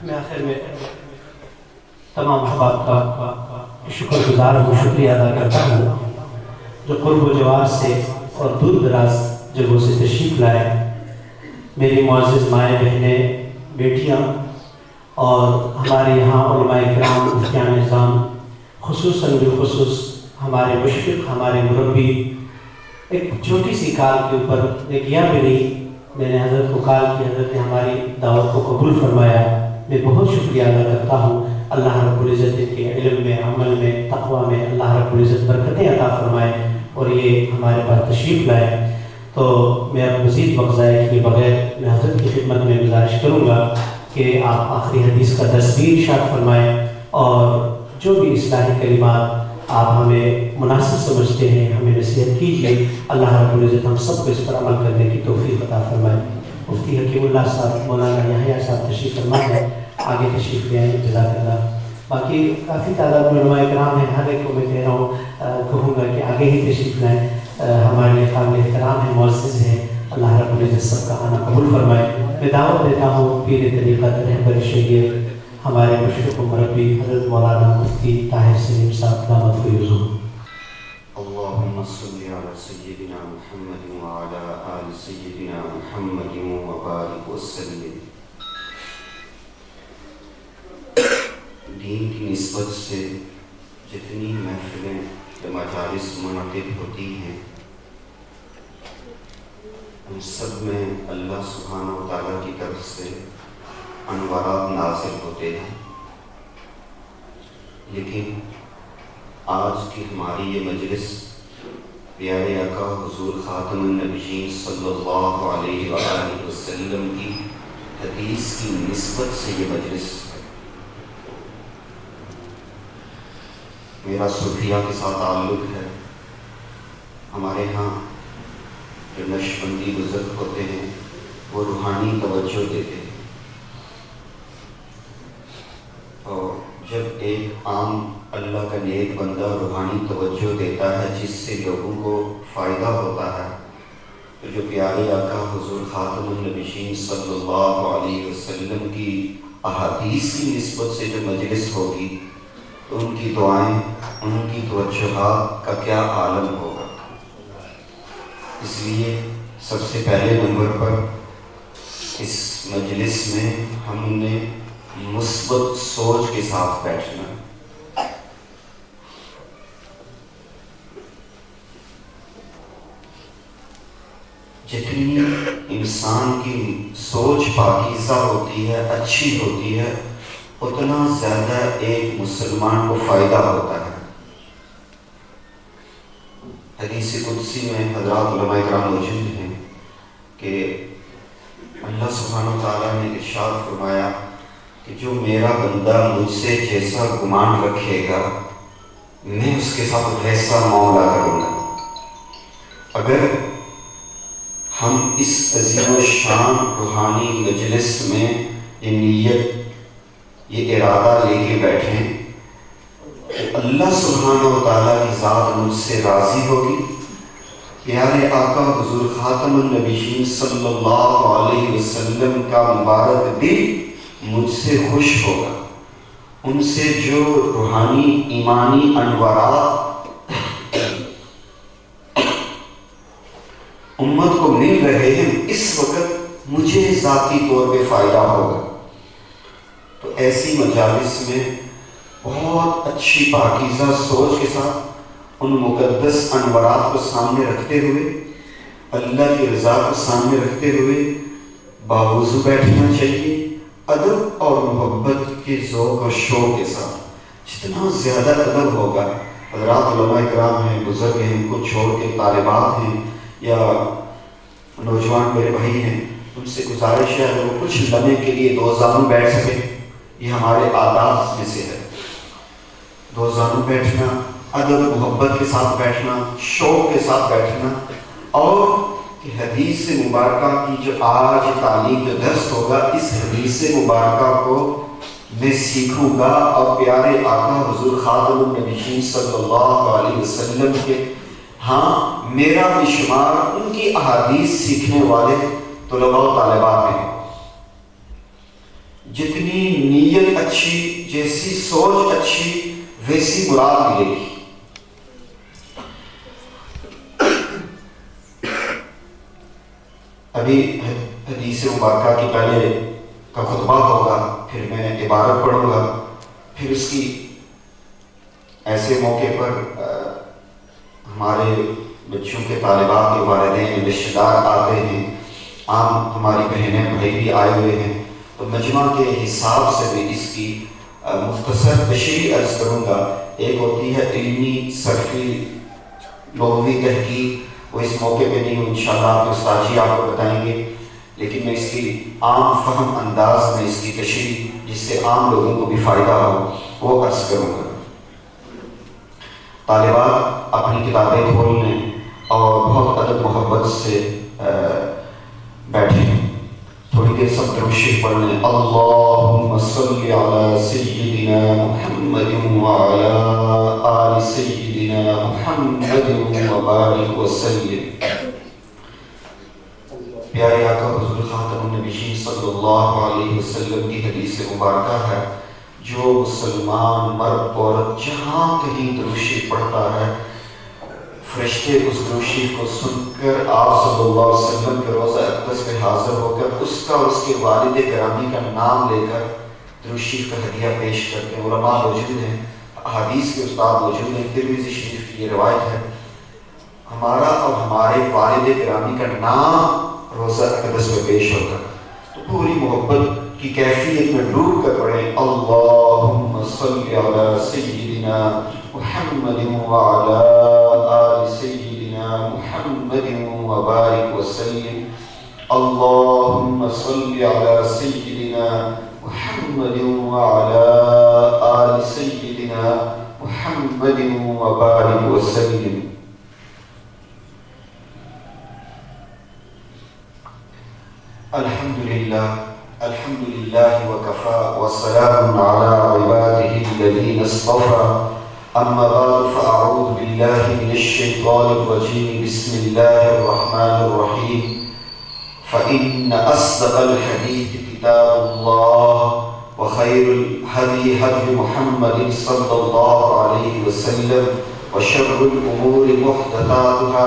میں آخر میں تمام احباب کا شکر گزار ہوں، شکریہ ادا کرتا ہوں جو قرب و جوار سے اور دور دراز جگہوں سے تشریف لائے۔ میری معزز مائیں بہنیں، بیٹیاں اور ہمارے یہاں علماء کرام، مفتیان نظام، خصوصاً بالخصوص ہمارے مشفق، ہمارے مربی، ایک چھوٹی سی کال کے اوپر ایک گیا بھی نہیں، میں نے حضرت کو کال کی، حضرت نے ہماری دعوت کو قبول فرمایا۔ میں بہت شکریہ ادا کرتا ہوں۔ اللہ رب العزت کے علم میں، عمل میں، تقوی میں اللہ رب العزت برکتیں عطا فرمائے اور یہ ہمارے پاس تشریف لائے۔ تو میں اب مزید وقت ضائع کیے بغیر میں حضرت کی خدمت میں گزارش کروں گا کہ آپ آخری حدیث کا درس بھی ارشاد فرمائیں اور جو بھی اصلاحی کلمات آپ ہمیں مناسب سمجھتے ہیں ہمیں نصیحت کیجیے۔ اللہ رب العزت ہم سب کو اس پر عمل کرنے کی توفیق عطا فرمائے۔ مفتی حکیم اللہ صاحب، مولانا یحییٰ صاحب تشریف فرما ہے، آگے تشریف لے آئیں، جزاک اللہ۔ باقی کافی تعداد میں علماء کرام ہیں، ہر ایک کو میں کہہ رہا ہوں، کہوں گا کہ آگے ہی تشریف لائیں، ہمارے لیے قابل احترام ہیں، معزز ہیں۔ اللہ رب العزت سب کا آنا قبول فرمائے۔ میں دعوت دیتا ہوں پیر طریقت رہبر شریعت ہمارے مشفق و مربی حضرت مولانا مفتی طاہر سلیم صاحب دامت فیضوں۔ اللهم صل على سيدنا محمد وعلى آل سيدنا محمد وبارك وسلم۔ دین کی نسبت سے جتنی محفلیں یا مجالس منعقد ہوتی ہیں، ان سب میں اللہ سبحانہ و تعالیٰ کی طرف سے انوارات نازل ہوتے ہیں، لیکن آج کی ہماری یہ مجلس پیارے آقا حضور خاتم النبیین صلی اللہ علیہ وآلہ وسلم کی حدیث کی نسبت سے یہ مجلس ہے۔ میرا صوفیہ کے ساتھ تعلق ہے۔ ہمارے ہاں جو نشبندی بزرگ ہوتے ہیں وہ روحانی توجہ دیتے ہیں، اور جب ایک عام اللہ کا نیک بندہ روحانی توجہ دیتا ہے جس سے لوگوں کو فائدہ ہوتا ہے، تو جو پیارے آقا حضور خاتم النبیین صلی اللہ علیہ وسلم کی احادیث کی نسبت سے جو مجلس ہوگی تو ان کی دعائیں، ان کی توجہات کا کیا عالم ہوگا۔ اس لیے سب سے پہلے نمبر پر اس مجلس میں ہم نے مثبت سوچ کے ساتھ بیٹھنا۔ جتنی انسان کی سوچ پاکیزہ ہوتی ہے، اچھی ہوتی ہے، اتنا زیادہ ایک مسلمان کو فائدہ ہوتا ہے۔ حدیث قدسی میں حضرات علماء کرام موجود ہیں کہ اللہ سبحانہ وتعالیٰ نے ارشاد فرمایا کہ جو میرا بندہ مجھ سے جیسا گمان رکھے گا میں اس کے ساتھ ویسا معاملہ کروں گا۔ اگر ہم اس عظیم و شان روحانی مجلس میں یہ نیت، یہ ارادہ لے کے بیٹھیں کہ اللہ سبحانہ و تعالیٰ کی ذات مجھ سے راضی ہوگی، پیارے آقا حضور خاتم النبیین صلی اللہ علیہ وسلم کا مبارک دل مجھ سے خوش ہوگا، ان سے جو روحانی ایمانی انوارات امت کو مل رہے ہیں اس وقت مجھے ذاتی طور پہ فائدہ ہوگا۔ تو ایسی مجالس میں بہت اچھی پاکیزہ سوچ کے ساتھ ان مقدس انوارات کو سامنے رکھتے ہوئے، اللہ کی رضا کو سامنے رکھتے ہوئے باوضو بیٹھنا چاہیے، ادب اور محبت کے ذوق اور شوق کے ساتھ۔ جتنا زیادہ ادب ہوگا، حضرات علماء کرام ہیں، بزرگ ہیں، ان کو چھوڑ کے طالبات ہیں یا نوجوان میرے بھائی ہیں، ان سے گزارش ہے اگر وہ کچھ لمحے کے لیے دو زانوں بیٹھ سکیں، یہ ہمارے آداب میں سے ہے۔ دو زانوں بیٹھنا، ادب محبت کے ساتھ بیٹھنا، شوق کے ساتھ بیٹھنا، اور کہ حدیث مبارکہ کی جو آج تعلیم جو درس ہوگا، اس حدیث مبارکہ کو میں سیکھوں گا اور پیارے آقا حضور خاتم النبیین صلی اللہ علیہ وسلم کے ہاں میرا بھی شمار ان کی احادیث سیکھنے والے طلباء و طالبات ہیں۔ جتنی نیت اچھی، جیسی سوچ اچھی، ویسی مراد ملے گی۔ ابھی حدیث مبارکہ کی پہلے کا خطبہ ہوگا، پھر میں عبارت پڑھوں گا، پھر اس کی ایسے موقع پر ہمارے بچوں کے طالبات کے والدین رشتہ دار آتے ہیں، عام ہماری بہنیں بھائی بھی آئے ہوئے ہیں، تو مجمع کے حساب سے بھی اس کی مختصر تشریح عرض کروں گا۔ ایک ہوتی ہے علمی صرفی لغوی تحقیق، وہ اس موقع پہ نہیں ہوں، انشاءاللہ آپ کے استاد جی آپ کو بتائیں گے، لیکن میں اس کی عام فہم انداز میں اس کی تشریح جس سے عام لوگوں کو بھی فائدہ ہو وہ عرض کروں گا۔ طالبات اپنی کتابیں کھول لیں اور بہت ادب محبت سے بیٹھیں، تھوڑی دیر سب درود شریف پڑھ لیں۔ اللہم صلی علی سیدنا محمد وعلی آل سیدنا محمد وبارک وسلم۔ پیارے آقا حضور خاتم النبیین صلی اللہ علیہ وسلم کی حدیث مبارکہ ہے، جو مسلمان مرد عورت جہاں کہیں درود شریف پڑھتا ہے، فرشتے اس درود شریف کو سن کر آپ صلی اللہ علیہ وسلم کے روضہ اقدس پہ حاضر ہو کر اس کا اور اس کے والد گرامی کا نام لے کر درود شریف کا ہدیہ پیش کرتے ہیں۔ علماء موجود ہیں، حدیث کے استاد موجود ہیں، ترمذی شریف کی یہ روایت ہے، ہمارا اور ہمارے والد گرامی کا نام روضہ اقدس پہ پیش ہوگا، تو پوری محبت کی کیفیت میں ڈوب کر پڑھیں۔ اللہم صلی علی سیدنا محمد وعلی آل سیدنا محمد وبارک وسلم۔ اللہم صلی علی سیدنا محمد وعلی آل سیدنا محمد وبارک وسلم۔ الحمد لله وكفى وسلام على عباده الذين اصطفى، أما بعد فأعوذ بالله من الشيطان الرجيم، بسم الله الرحمن الرحيم، فإن أصدق الحديث كتاب الله، وخير الهدي هدي محمد صلى الله عليه وسلم، وشر الأمور محدثاتها،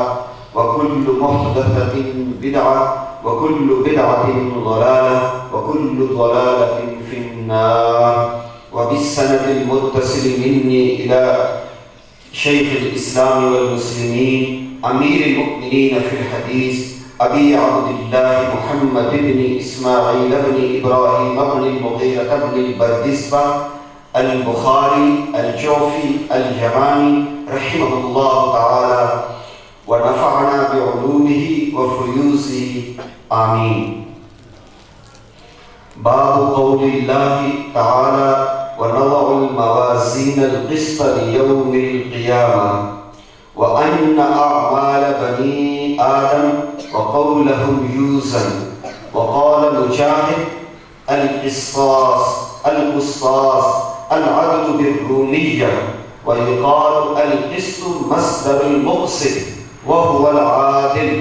وكل محدثة بدعة، وكل بدعة ضلالة، وكل ضلالة في النار۔ وبالسند المتصل مني إلى شيخ الإسلام والمسلمين أمير المؤمنين في الحديث أبي عبد الله محمد بن إسماعيل بن إبراهيم بن المغيرة بن البردزبة البخاري الجوفي الجماني رحمه الله تعالى، ونفعنا بعلومه وفيوزه آمين۔ باب قول الله تعالى ونضع الموازين القسط ليوم القيامة، وأن أعمال بني آدم وقولهم يوزن، وقال مجاهد القسطاس العدل بالرومية، ويقال القسط مصدر المقسط وهو العادل،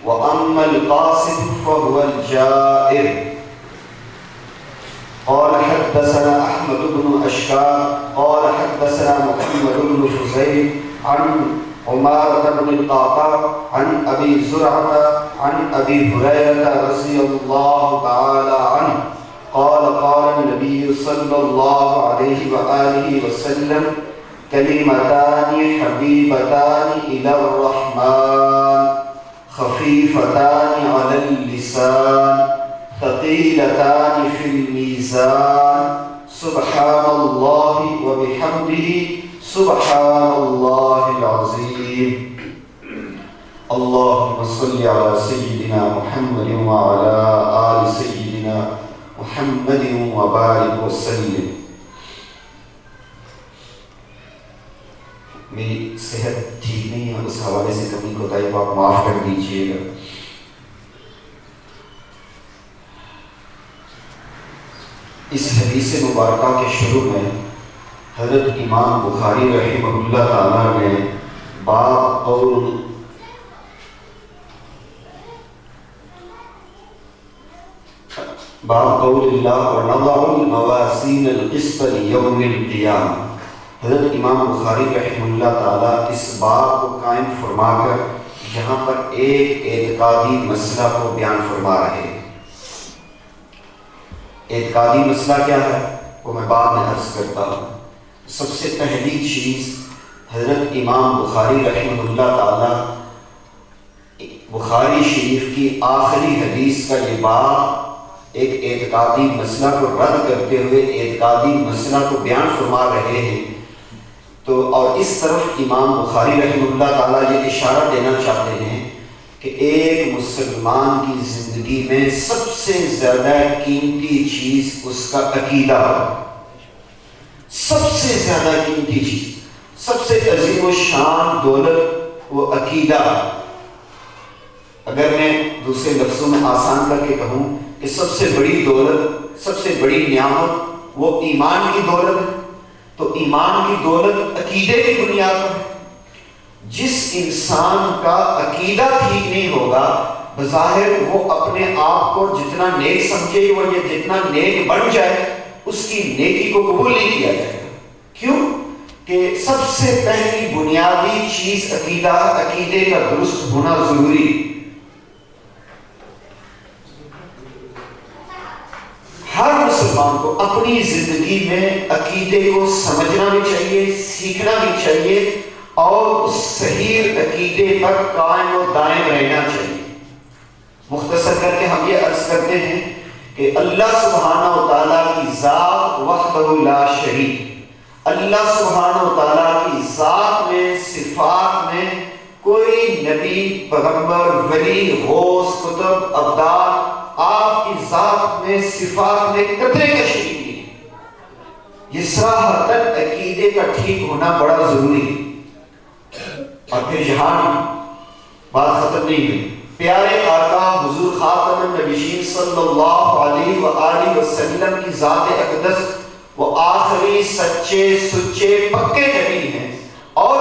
وأما القاسط فهو الجائر۔ قال حدثنا أحمد بن أشكار قال حدثنا محمد بن فزيل عن عمارة بن القعقاع عن أبي زرعة عن أبي هريرة رضي الله تعالى عنه قال قال النبي صلى الله عليه وآله وسلم كلمتان حبيبتان إلى الرحمن خفيفتان على اللسان ثقيلتان في الميزان سبحان الله وبحمده سبحان الله العظيم۔ اللهم صل على سيدنا محمد وعلى آل سيدنا محمد وبارك وسلم۔ میری صحت ٹھیک نہیں ہے، اس حوالے سے کمی کوتاہی آپ معاف کر دیجیے گا۔ اس حدیث مبارکہ کے شروع میں حضرت امام بخاری رحمہ اللہ تعالیٰ نے باب باب قول اللہ وَنَضَعُ الْمَوَازِينَ الْقِسْطَ لِيَوْمِ الْقِيَامَةِ۔ حضرت امام بخاری رحمہ اللہ تعالیٰ اس باب کو قائم فرما کر یہاں پر ایک اعتقادی مسئلہ کو بیان فرما رہے ہیں۔ اعتقادی مسئلہ کیا ہے وہ میں بعد میں عرض کرتا ہوں۔ سب سے پہلی چیز، حضرت امام بخاری رحمہ اللہ تعالیٰ بخاری شریف کی آخری حدیث کا یہ باب ایک اعتقادی مسئلہ کو رد کرتے ہوئے اعتقادی مسئلہ کو بیان فرما رہے ہیں، تو اور اس طرف امام بخاری رحمہ اللہ تعالیٰ یہ اشارہ دینا چاہتے ہیں کہ ایک مسلمان کی زندگی میں سب سے زیادہ قیمتی چیز اس کا عقیدہ ہے۔ سب سے زیادہ قیمتی چیز، سب سے عظیم و شان دولت وہ عقیدہ ہے۔ اگر میں دوسرے لفظوں میں آسان کر کے کہوں کہ سب سے بڑی دولت، سب سے بڑی نعمت وہ ایمان کی دولت ہے، تو ایمان کی دولت عقیدے کی بنیاد پر ہے۔ جس انسان کا عقیدہ ٹھیک نہیں ہوگا، بظاہر وہ اپنے آپ کو جتنا نیک سمجھے وہ یہ جتنا نیک بن جائے اس کی نیکی کو قبول نہیں کیا جائے گا۔ کیوں کہ سب سے پہلی بنیادی چیز عقیدہ، عقیدے کا درست ہونا ضروری۔ ہر مسلمان کو اپنی زندگی میں عقیدے کو سمجھنا بھی چاہیے، سیکھنا بھی چاہیے اور اس صحیح عقیدے پر قائم و دائم رہنا چاہیے۔ مختصر کر کے ہم یہ عرض کرتے ہیں کہ اللہ سبحانہ و تعالیٰ کی ذات وحدہ لا شریک، اللہ سبحانہ و تعالیٰ کی ذات میں، صفات میں کوئی نبی، پیغمبر، ولی، غوث، قطب، ابدال آپ کی ذات میں، صفات میں قطرے کا شریک نہیں ہے۔ یہ صراحتاً عقیدے کا ٹھیک ہونا بڑا ضروری ہے۔ اور پھر یہاں بات ختم نہیں ہوئی۔ پیارے آقا حضور خاتم النبیین صلی اللہ علیہ وآلہ وسلم کی ذات اقدس وہ آخری سچے سچے پکے نبی ہیں، اور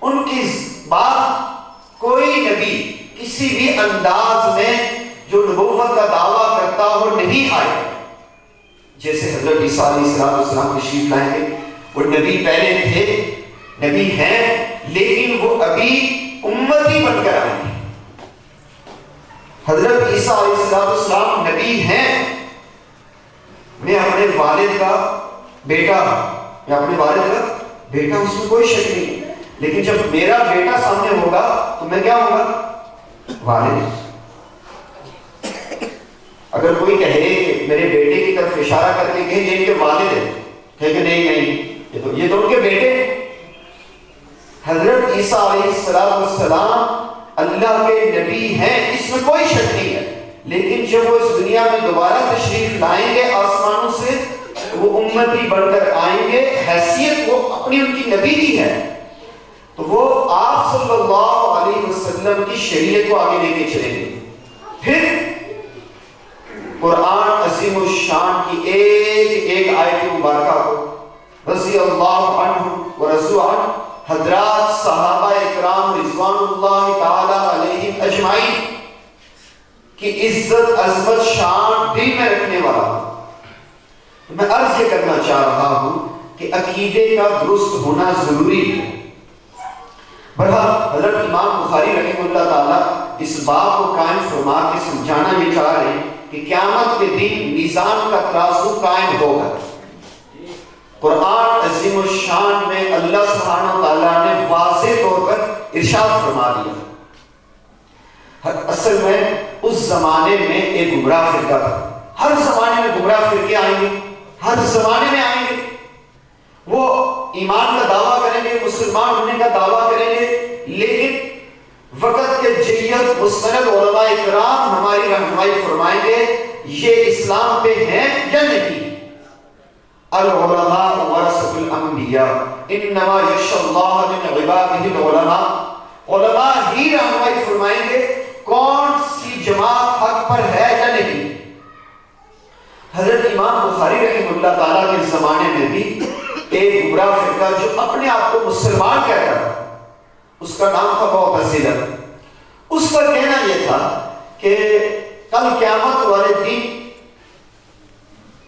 ان کی بات کوئی نبی کسی بھی انداز میں جو نبوت کا دعویٰ کرتا ہو نہیں آئے۔ جیسے حضرت عیسیٰ علیہ السلام تشریف لائیں گے، وہ نبی پہلے تھے، نبی ہیں، لیکن وہ ابھی امتی بن کر آئیں گے۔ حضرت عیسیٰ علیہ السلام نبی ہیں، میں اپنے والد کا بیٹا ہوں، میں اپنے والد کا بیٹا، اس میں کوئی شک نہیں، لیکن جب میرا بیٹا سامنے ہوگا تو میں کیا ہوں گا؟ والد۔ اگر کوئی کہے کہ میرے بیٹے کی طرف اشارہ کر کے کہیں یہ ان کے والد ہیں، کہے کہ نہیں یہ تو ان کے بیٹے ہیں۔ حضرت عیسیٰ علیہ السلام اللہ کے نبی ہیں، اس میں کوئی شک نہیں ہے، لیکن جب وہ اس دنیا میں دوبارہ تشریف لائیں گے آسمانوں سے، وہ امتی بڑھ کر آئیں گے، حیثیت وہ اپنی ان کی نبی کی ہے، تو وہ آپ صلی اللہ علیہ وسلم کی شریعت کو آگے لے کے چلیں گے۔ پھر قرآن عظیم الشان کی ایک ایک آیت مبارکہ کو رضی اللہ عنہ ورضوا عنہ حضرات صحابہ اکرام رضوان اللہ تعالی علیہم اجمعین کی عزت، عظمت، شان دل میں رکھنے والا ہوں۔ میں عرض یہ کرنا چاہ رہا ہوں کہ عقیدے کا درست ہونا ضروری ہے۔ بہرحال حضرت امام بخاری رحمہ اللہ تعالیٰ اس بات کو قائم فرما کے سمجھانا یہ چاہ رہے ہیں کہ قیامت کے دن میزان کا ترازو قائم ہوگا۔ قرآن عظیم الشان میں اللہ سبحانہ تعالیٰ نے واضح طور پر ارشاد فرما دیا۔ اصل میں اس زمانے میں ایک گمراہ فرقہ تھا، ہر زمانے میں گمراہ فرقے آئیں گے، ہر زمانے میں آئیں گے، وہ ایمان کا دعویٰ کریں گے، مسلمان ہونے کا دعویٰ کریں گے، لیکن وقت کے جیت مستند علماء اکرام ہماری رہنمائی فرمائیں گے یہ اسلام پہ ہیں یا نہیں۔ العلماء ورثۃ الانبیاء انما یخشی اللہ من عبادہ العلماء، علماء ہی رہنمائی فرمائیں گے کون سی جماعت حق پر ہے یا نہیں۔ حضرت امام بخاری رحمہ اللہ تعالیٰ کے زمانے میں بھی ایک گمراہ فرقہ جو اپنے آپ کو مسلمان کہتا تھا، اس کا نام تھا معتزلہ۔ اس کا کہنا یہ تھا کہ کل قیامت والے دن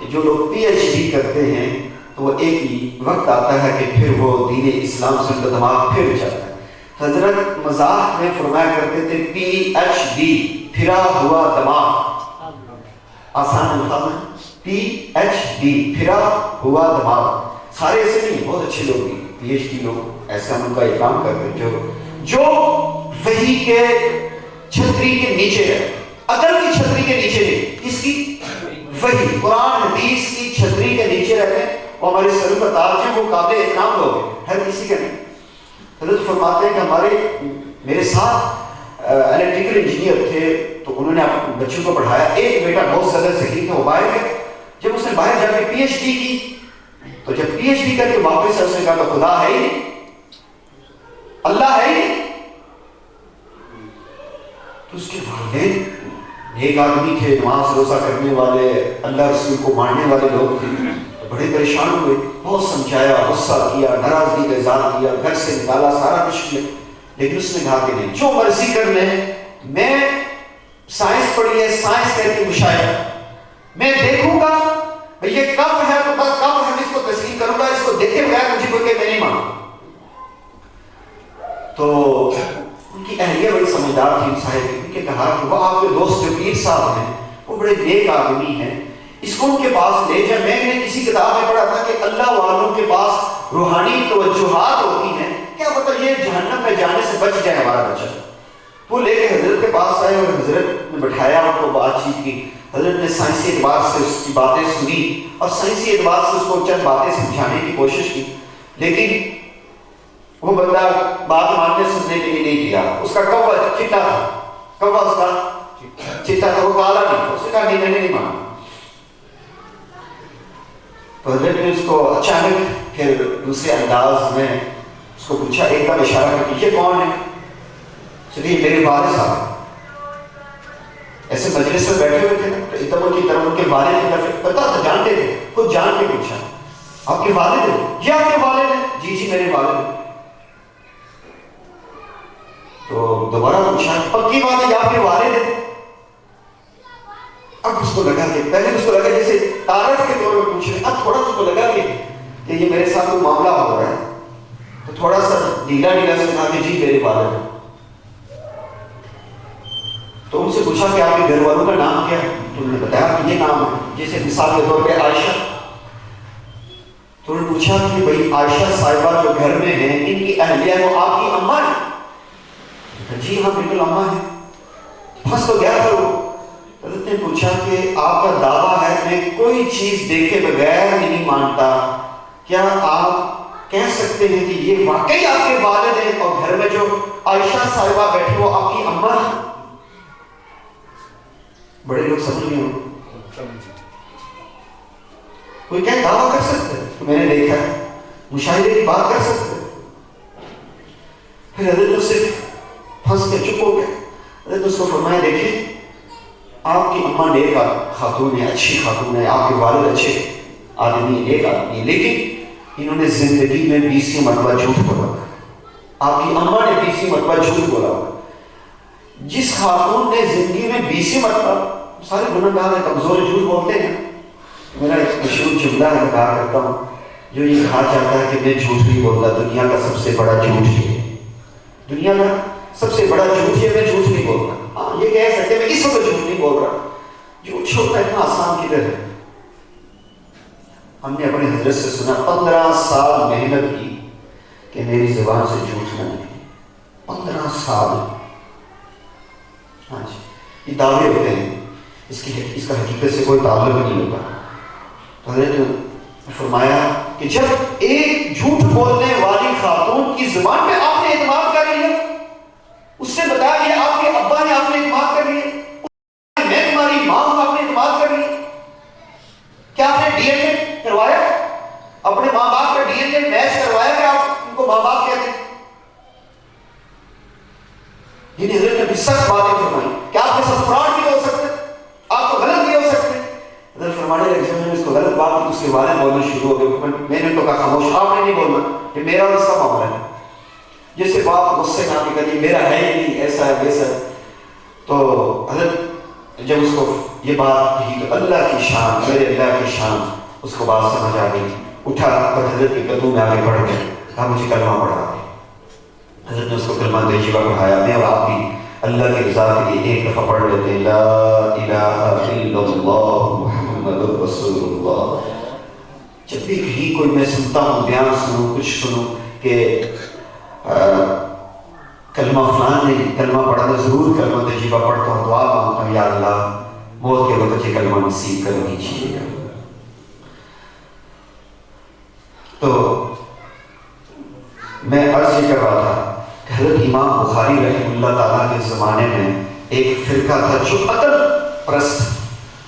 کہ جو لوگ پی ایچ ڈی کرتے ہیں تو وہ ایک ہی وقت آتا ہے کہ پھر وہ دین اسلام سے ان کا دماغ پھر جاتا ہے۔ حضرت مزاح میں فرمایا کرتے تھے پی ایچ ڈی، پھرا ہوا دماغ، آسان الفاظ ہے، پی ایچ ڈی، پھرا ہوا دماغ۔ سارے ایسے نہیں، بہت اچھے لوگ بھی پی ایچ ڈی لوگ ایسے ہم ان کا احترام کرتے ہیں جو وحی کے چھتری کے نیچے ہے، عقل کی چھتری کے نیچے نہیں، اس کی وحی قرآن حدیث کی چھتری کے نیچے رہتے ہیں، وہ ہمارے سر پر تاج ہیں، وہ قابل احترام لوگ ہیں، ہر کسی کا نہیں۔ حضرت فرماتے ہیں کہ میرے ساتھ الیکٹریکل انجینئر تھے، تو انہوں نے اپنے بچوں کو پڑھایا، ایک بیٹا بہت زیادہ ذہین تھا، وہ باہر گئے، جب اس نے باہر جا کے پی ایچ ڈی کی، تو جب پی ایچ ڈی کر کے واپس اس نے کہا تو خدا ہے ہی نہیں، اللہ ہے ہی نہیں۔ تو اس کے والدین ایک آدمی تھے، نماز روزہ کرنے والے، اللہ رسول کو ماننے والے لوگ تھے، بڑے پریشان ہوئے، بہت سمجھایا، غصہ کیا، ناراضگی کا اظہار کیا، گھر سے نکالا، سارا کچھ کیا، لیکن اس نے کہا کہ نہیں، جو مرضی کر لیں، میں سائنس پڑھی ہے، سائنس کہتی مشاہدہ، میں دیکھوں گا یہ کب ہے تو بس کب ہے، اس کو تسلیم کروں گا، اس کو دیکھے بغیر مجھے کوئی کہ میں نہیں مانوں۔ تو ان کی اہلیہ بڑی سمجھدار تھی صاحب، ان کے کہا کہ وہ آپ کے دوست جو پیر صاحب ہیں وہ بڑے نیک آدمی ہیں، اس کو ان کے پاس لے جائیں۔ میں نے کسی کتاب میں پڑھا تھا کہ اللہ والوں کے پاس روحانی توجہات ہوتی ہیں، کیا پتہ یہ جہنم میں جانے سے بچ جائے ہمارا بچہ۔ وہ لے کے حضرت کے پاس آئے اور حضرت نے بٹھایا، ان کو بات چیت کی، حضرت نے سائنسی اعتبار سے اس کی باتیں سنی اور سائنسی اعتبار سے اس کو چند باتیں سمجھانے کی کوشش کی، لیکن وہ بندہ بات ماننے سننے کے لیے نہیں کیا۔ اس کا کوا چٹا تھا، کوا اس کا چٹا تھا، وہ کالا نہیں تھا، اس نے کہا نہیں میں نے نہیں مانا۔ تو حضرت نے اس کو اچانک پھر دوسرے انداز میں اس کو پوچھا، ایک بار اشارہ کر کے، یہ کون ہے؟ چلیے میرے والد صاحب۔ ایسے مجلس میں بیٹھے ہوئے تھے تو ایک دم ان کی طرف ان کے والد کی طرف پتا تھا، جانتے تھے، خود جان کے پوچھا، آپ کے والد ہیں؟ یہ آپ کے والد ہیں؟ جی جی میرے والد ہیں۔ تو دوبارہ پوچھا، پکی بات ہے یہ آپ کے والد ہیں؟ اب اس کو لگا کہ پہلے اس کو لگا جیسے تعارف کے طور پر پوچھ رہے، اب تھوڑا سا اس کو لگا کہ یہ میرے ساتھ کوئی معاملہ ہو رہا ہے، تو تھوڑا سا ڈھیلا ڈھیلا سے کہا کہ جی میرے والد ہیں۔ تو ان سے پوچھا کہ آپ کے گھر والوں کا نام کیا ہے؟ تو انہوں نے بتایا کہ یہ نام ہے، جیسے مثال کے طور پہ عائشہ۔ تو انہوں نے پوچھا کہ بھائی عائشہ صاحبہ جو گھر میں ہیں، ان کی اہلیہ وہ آپ کی اماں ہے؟ جی ہاں بالکل اماں ہے۔ پھنس تو گیا تھا وہ۔ حضرت نے پوچھا کہ آپ کا دعویٰ ہے میں کوئی چیز دیکھے بغیر نہیں مانتا، کیا آپ کہہ سکتے ہیں کہ یہ واقعی آپ کے والد ہیں اور گھر میں جو عائشہ صاحبہ بیٹھی وہ آپ کی اماں ہے؟ بڑے لوگ سمجھ نہیں ہوں، کوئی کیا دعویٰ کر سکتے ہیں کہ میں نے دیکھا ہے، مشاہدے کی بات کر سکتے ہیں؟ پھر حضرت نے صرف پھنس کے چپ ہو گیا۔ حضرت اس کو فرمایا دیکھیں آپ کی اماں نیک خاتون ہے، اچھی خاتون ہے، آپ کے والد اچھے آدمی نیک آدمی ہے، لیکن انہوں نے زندگی میں 20 مرتبہ جھوٹ بولا، آپ کی اماں نے 20 مرتبہ جھوٹ بولا۔ جس خاتون نے زندگی میں 20 مرتبہ، سارے گناہ گار ہیں، کمزور جھوٹ بولتے ہیں، میرا ایک مشہور جملہ ہے میں کہا کرتا ہوں، جو یہ کہا چاہتا ہے کہ میں جھوٹ نہیں بولتا، دنیا کا سب سے بڑا جھوٹ ہے، دنیا کا سب سے بڑا جھوٹ ہے میں جھوٹ نہیں بولتا۔ ہاں یہ کہہ سکتے میں اس وقت جھوٹ نہیں بول رہا، جھوٹ چھوڑنا اتنا آسان کدھر ہے۔ ہم نے اپنے حضرت سے سنا 15 سال محنت کی کہ میری زبان سے جھوٹ نہ نکلے، 15 سال۔ ہاں جی یہ دعوے ہوتے ہیں، اس کا حقیقت سے کوئی تعلق نہیں ہوتا۔ تو حضرت نے فرمایا کہ جب ایک جھوٹ بولنے والی خاتون کی زبان پہ آپ نے اعتماد کر لیا، اس سے بتایا کہ آپ کے ابا نے آپ نے اعتماد کر لیا، میں تمہاری ماں ہوں آپ نے اعتماد کر لیا، کیا آپ نے ڈی این اے کروایا؟ اپنے ماں باپ کا ڈی این اے میچ کروایا کہ آپ ان کو ماں باپ کہتے ہیں؟ یہ حضرت نے بھی سخت باتیں فرمائی کہ آپ کے ساتھ فراڈ بھی ہو سکتے، آپ کو غلط بھی ہو سکتے۔ حضرت فرمانے لگے جب میں نے اس کو غلط بات کی تو اس کے والد بولنا شروع ہو گئے، میں نے تو کہا خاموش، آپ نے نہیں بولنا، کہ میرا اور اس کا معاملہ ہے۔ جیسے باپ غصے میں آ کے کہتی میرا ہے ہی نہیں، ایسا ہے ویسا ہے۔ تو حضرت جب اس کو یہ بات کہی تو اللہ کی شان، میرے اللہ کی شان، اس کو بات سمجھ آ گئی، اٹھا اور حضرت کے قدموں میں آگے بڑھ گئے، کہا مجھے کلمہ پڑھا دے۔ حضرت نے اس کو کلمہ طیبہ پڑھایا۔ میں اور آپ بھی اللہ کی رضا کے لیے ایک دفعہ پڑھ لیتے ہیں، لا الہ الا اللہ محمد رسول اللہ۔ جب بھی کہیں کوئی میں سنتا ہوں، بیان سنوں، کچھ سنوں کہ کلمہ فلان نے کلمہ پڑھا، تو ضرور کلمہ طیبہ پڑھتا ہوں، دعا مانگتا ہوں، یا اللہ موت کے وقت یہ کلمہ نصیب کر دیجیے گا۔ تو میں عرض یہ کر رہا تھا کہ حضرت امام بخاری رحمہ اللہ تعالیٰ کے زمانے میں ایک فرقہ تھا جو عقل پرست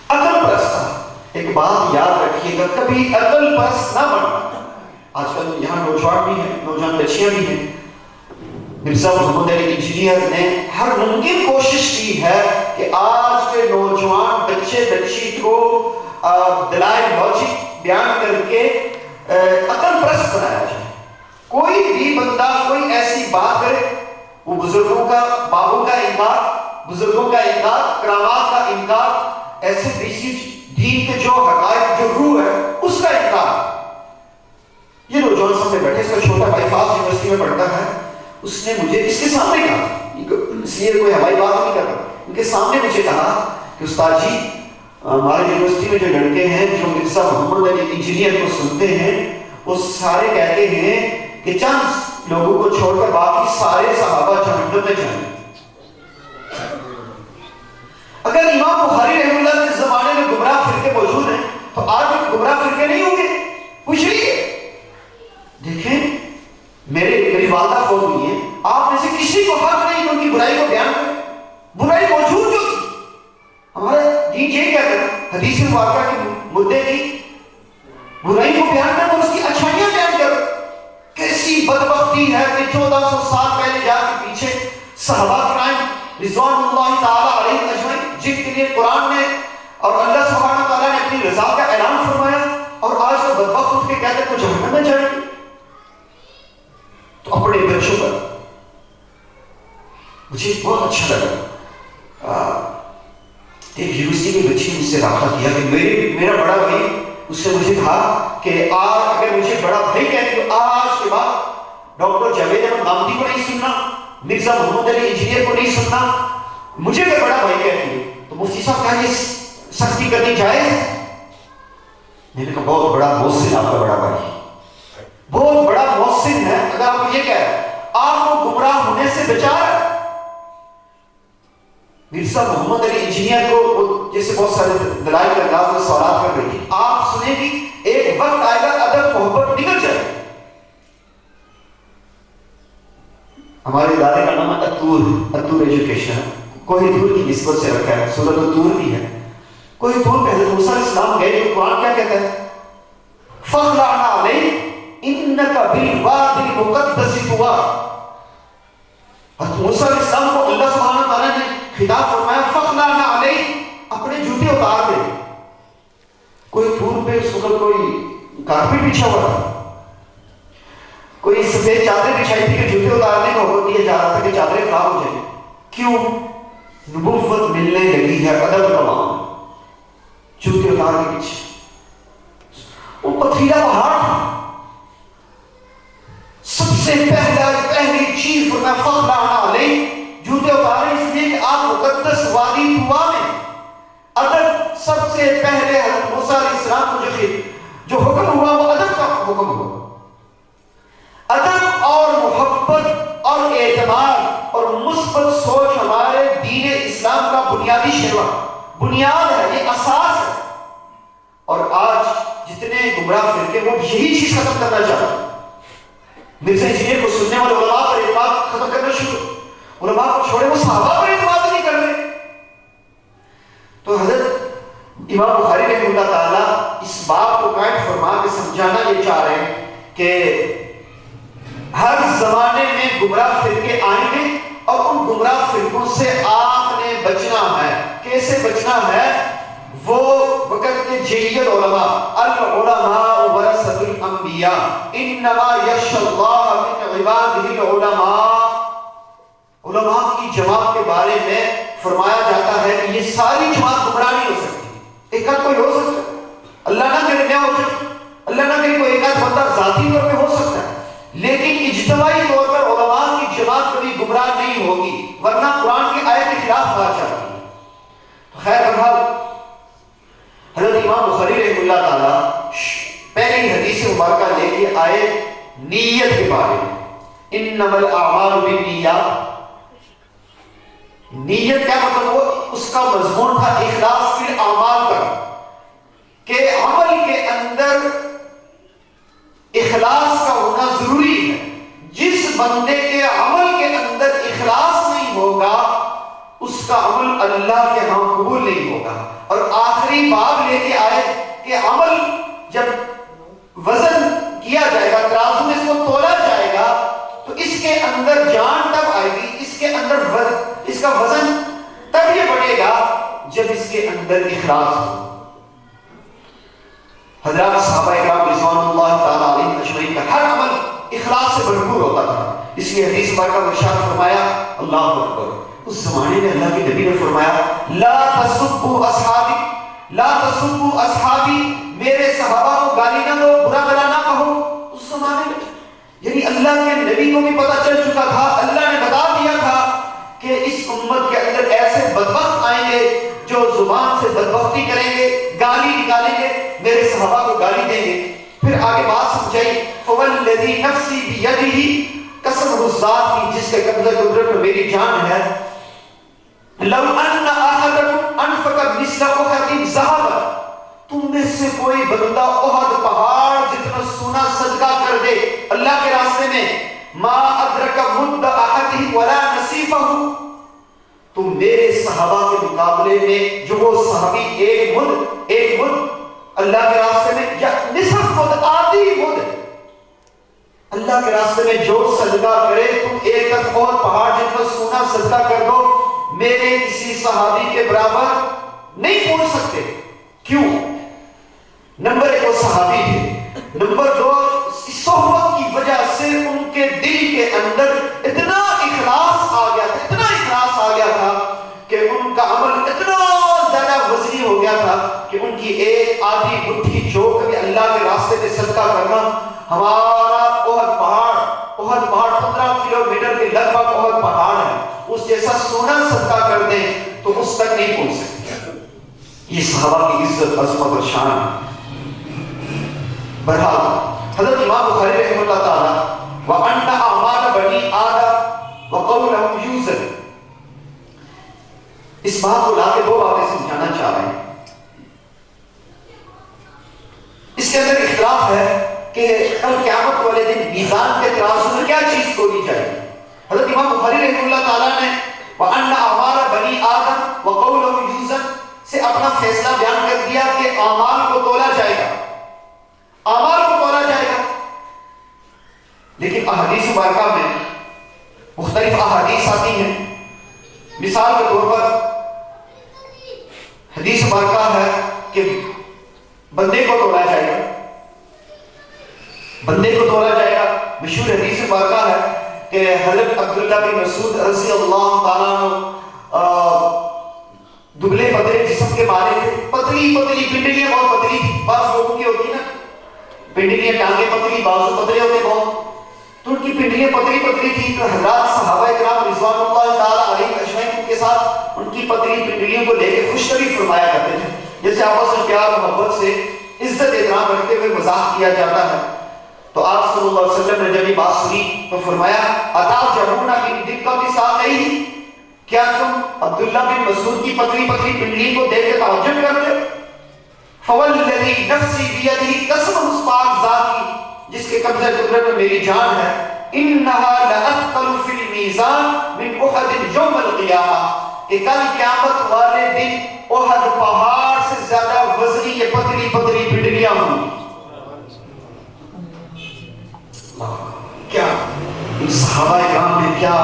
تھا۔ ایک بات یاد رکھیے گا، کبھی عقل پرست نہ بننا۔ آج کل یہاں نوجوان بھی ہیں، نوجوان بچیاں بھی ہیں۔ مرزا محمد علی انجینئر نے ہر ممکن کوشش کی ہے کہ آج کے نوجوان بچے بچی کو دلائل لاجک بیان کر کے عقل پرست بنایا جائے۔ کوئی بھی بندہ کوئی ایسی بات کرے، وہ بزرگوں کا، بابوں کا انکار، بزرگوں کا انکار، کرامات کا انکار، ایسے بیسیج دین کے جو حقائق، جو روح ہے اس کا انکار۔ یہ نوجوان سامنے بیٹھے، اس کا چھوٹا بھائی فاسٹ یونیورسٹی میں پڑھتا ہے، اس نے مجھے اس کے سامنے کہا، اس لیے کوئی ہوائی بات نہیں کرتا، ان کے سامنے مجھے کہا کہ استاد جی ہمارے یونیورسٹی میں جو لڑکے ہیں جو مرزا محمد علی انجینئر کو سنتے ہیں، وہ سارے کہتے ہیں کہ چند لوگوں کو چھوڑ کر باقی سارے صحابہ جہنم میں جائیں۔ اگر امام بخاری رحمہ اللہ کے زمانے میں گمراہ فرقے موجود ہیں تو آج بھی گمراہ فرقے نہیں ہوں گے؟ پوچھ لیے۔ دیکھیں میری والدہ فوت ہوئی ہے، آپ میں سے کسی کو حق نہیں کہ ان کی برائی کو بیان کریں۔ برائی موجود جو تھی، ہمارا دین یہ کہتا ہے حدیث مبارکہ کے مدعے کی برائی کو بیان کرو، اس کی اچھائیاں بیان کرو۔ کیسی بدبختی ہے کہ 1400 سال پہلے جا کے پیچھے صحابہ کرام رضوان اللہ تعالیٰ علیہ اجمعین، جن کے لیے قرآن نے اور اللہ سبحانہ تعالیٰ نے اپنی رضا کا اعلان فرمایا، اور آج وہ بدبخت اٹھ کے کہتے ہیں کہ جہنم میں جائیں گے۔ تو اپنے بچوں پر مجھے بہت اچھا لگا، ایک یونیورسٹی کی بچی مجھ سے رابطہ کیا کہ میرا بڑا بھائی، اس سے مجھے کہا کہ آج اگر مجھے بڑا بھائی کہتے تو آج کے بعد ڈاکٹر جاوید احمد غامدی کو نہیں سننا، مرزا محمد علی انجینئر کو نہیں سننا، مجھے اگر بڑا بھائی کہتے ہیں تو مفتی صاحب کہا یہ سختی کرنی جائز ہے؟ میں نے کہا بہت بڑا محسن آپ کا بڑا بھائی، بہت بڑا محسن ہے، اگر آپ یہ کہہ رہے ہیں آپ کو گمراہ ہونے سے بچا رہا ہے۔ مرزا محمد علی انجینئر کو جیسے بہت سارے دلائل کا انداز میں سوالات کر رہی تھی، آپ سنیں گی ایک وقت آئے گا ادب محبت نکل جائے۔ ہمارے ادارے کا نام ہے اتور ایجوکیشن، کوئی دور کی نسبت سے رکھا ہے، سورۃ الطور بھی ہے۔ کوئی دور پہ حضرت موسیٰ علیہ السلام گئے تو قرآن کیا کہتا ہے؟ فَخْلَعْنَا عَلَيْكَ إِنَّكَ بِالْوَادِ الْمُقَدَّسِ طُوَىٰ۔ حضرت موسیٰ علیہ السلام کو اللہ سبحانہ تعالیٰ نے خطاب فرمایا فَخْلَعْنَا عَلَيْكَ، اپنے جوتے اتار دے۔ کوئی دور پہ اس وقت کوئی کارپیٹ بچھا ہوا تھا، کوئی سفید چادر بچھائی تھی کہ جوتے اتارنے کا حکم دیا جا رہا تھا کہ چادریں خراب ہو جائیں۔ کیوں؟ نبوت ملنے لگی ہے ادب تمام، جوتے اتار کے پیچھے۔ وہ پتھریلا پہاڑ تھا، سب سے پہلی چیز فرمایا فَخْلَعْنَا عَلَيْكَ، جوتے اتارے اس لیے کہ آپ مقدس وادی طویٰ میں ادب سب سے پہلے حضرت موسیٰ علیہ السلام کو جو حکم ہوا وہ ادب کا حکم ہوا۔ ادب اور محبت اور اعتماد اور مثبت سوچ ہمارے دین اسلام کا بنیادی شعبہ، بنیاد ہے، یہ اساس ہے۔ اور آج جتنے گمراہ فرقے وہ یہی چیز ختم کرنا چاہتے ہیں۔ مرزا انجینئر کو سننے والے علماء پر اعتماد ختم کرنا شروع، علماء کو چھوڑے وہ صحابہ پر اعتماد نہیں کر رہے۔ تو حضرت امام بخاری رحمہ اللہ تعالیٰ اس بات کو قائم فرما کے سمجھانا یہ چاہ رہے ہیں کہ ہر زمانے میں گمراہ فرقے آئیں گے اور ان گمراہ فرقوں سے آپ نے بچنا ہے۔ کیسے بچنا ہے؟ وہ وقت کے جلیل علماء، العلماء ورثۃ الانبیاء انما یخشی اللہ من عبادہ العلماء، علماء کی جماعت کے بارے میں فرمایا جاتا ہے کہ یہ ساری جماعت گمراہ نہیں ہو سکتی. ایک آدھ کوئی ہو سکتا ہے, اللہ نہ کرے کیا ہو جائے, اللہ نہ کرے کوئی ایک آدھ بندہ ذاتی طور پہ ہو سکتا ہے, لیکن اجتماعی طور پر علماء کی جماعت کبھی گمراہ نہیں ہوگی, ورنہ قرآن کی آیت کے خلاف بات چاہتی ہے. خیر بہرحال حضرت امام بخاری رحمہ اللہ تعالی پہلی حدیث مبارکہ لے کے آئے نیت کے بارے میں. انما الاعمال بالنیات, نیت کیا مطلب, وہ اس کا مضمون تھا اخلاص فی الاعمال کا, کہ عمل کے اندر اخلاص کا ہونا ضروری ہے. جس بندے کے عمل کے اندر اخلاص نہیں ہوگا اس کا عمل اللہ کے ہاں قبول نہیں ہوگا. اور آخری باب لے کے آئے کہ عمل جب وزن کیا جائے گا, ترازو میں اس کو تولا جائے گا, تو اس کے اندر جان تب آئے گی, اس کے اندر اس کا وزن تب یہ بڑھے گا جب اس کے اندر اخلاص ہو. حضرات صحابہ کرام رضوان اللہ تعالی علیہم اجمعین کا ہر عمل اخلاص سے بھرپور ہوتا تھا. اس لیے حدیث مبارکہ میں ارشاد فرمایا, اللہ اکبر, اس زمانے میں اللہ کے نبی نے فرمایا لا تسبوا اصحابی, لا تسبوا اصحابی, میرے صحابہ کو گالی نہ دو, برا بلا نہ کہو. اس زمانے میں یعنی اللہ کے نبی کو بھی پتہ چل چکا تھا, اللہ نے بتا دیا تھا کہ اس امت کے اندر ایسے بدبخت آئیں گے جو زبان سے بدبختی کریں گے, گالی نکالیں گے, میرے صحابہ کو گالی دیں گے. پھر آگے بات سمجھائی, فوالذی نفسی بیدہ, قسم اس ذات کی جس کے قبضہ قدرت میں میری جان ہے, لو ان احدکم انفق مثل احد ذهبا, تم میں سے کوئی بندہ احد پہاڑ جتنا سونا صدقہ کر دے اللہ کے راستے میں, ما ادرک مد احدہ ولا نصیفہ, تو میرے صحابہ کے مقابلے میں جو وہ صحابی ایک مد اللہ کے راستے میں, یا نصف مد, آدھی مد اللہ کے راستے میں جو صدقہ کرے, تم ایک اور پہاڑ جتنا سونا صدقہ کر دو, میرے کسی صحابی کے برابر نہیں پہنچ سکتے. کیوں؟ نمبر ایک وہ صحابی تھے, نمبر دو صحبت کی وجہ سے ان کے دل کے اندر اتنا اخلاص آ گیا تھا, اتنا اخلاص آ گیا تھا کہ ان کا عمل اتنا زیادہ وزنی ہو گیا تھا کہ ان کی ایک آدھی مٹھی جو کبھی اللہ کے راستے میں صدقہ کرنا, ہمارا احد پہاڑ 15 کلومیٹر کے لگ بھگ احد پہاڑ ہے, اس جیسا سونا صدقہ کر دیں تو اس تک نہیں پہنچ سکتے. یہ صحابہ کی عزت, عظمت اور شان ہے. بہرحال حضرت امام بخاری رحمہ اللہ تعالی وَأَنَّ أَعْمَالَ بَنِي آدَمَ وَقَوْلَهُمْ يُوزَنُ, اس بات کو لا کے دو باتیں سمجھانا چاہ رہے ہیں. اس کے اندر اختلاف ہے کہ کل قیامت والے دن میزان کے ترازو میں کیا چیز تولی جائے. حضرت امام بخاری رحمہ اللہ تعالیٰ نے وَأَنَّ أَعْمَالَ بَنِي آدَمَ وَقَوْلَهُمْ يُوزَنُ سے اپنا فیصلہ بیان کر دیا کہ اعمال کو تولا جائے گا, اعمال کو تولا جائے گا. لیکن احادیث مبارکہ میں مختلف احادیث آتی ہیں. مثال کے طور پر حدیث مبارکہ ہے کہ بندے کو تولا جائے گا, بندے کو تولا جائے گا. مشہور حدیث مبارکہ ہے کہ حضرت عبداللہ بن مسعود رضی اللہ تعالیٰ عنہ دبلے پتلے جسم کے مالک تھے, پتلی پنڈلیاں بہت پتلی تھی, بعض لوگوں کی ہوتی نا پنڈلیاں, ٹانگیں پتلی, بازو پتلے ہوتے بہت, تو ان کی پنڈلیاں پتلی تھی. تو حضرات صحابہ کرام رضوان اللہ تعالیٰ علیہم اجمعین کے ساتھ ان کی پتلی پنڈلیوں کو لے کے خوشخبری فرمایا کرتے تھے, جیسے آپس میں پیار محبت سے عزت احترام رکھتے ہوئے مزاح کیا جاتا ہے. تو آپ صلی اللہ علیہ وسلم نے جب یہ بات سنی تو فرمایا اتعجبون من دقت ساقیہ, کیا تم عبداللہ بن مسعود کی پتلی پنڈلی کو دیکھ کے تعجب کرتے ہو؟ فوالذی نفسی بیدہ, قسم اس پاک ذات کی جس کے قبضہ قدرت میں میری جان ہے, انہا لأثقل فی المیزان من احد یوم القیامہ, کہ کل قیامت والے دن احد پہاڑ سے زیادہ وزنی یہ پتلی پنڈلیاں ہوں. کیا صحابہ کرام نے کیا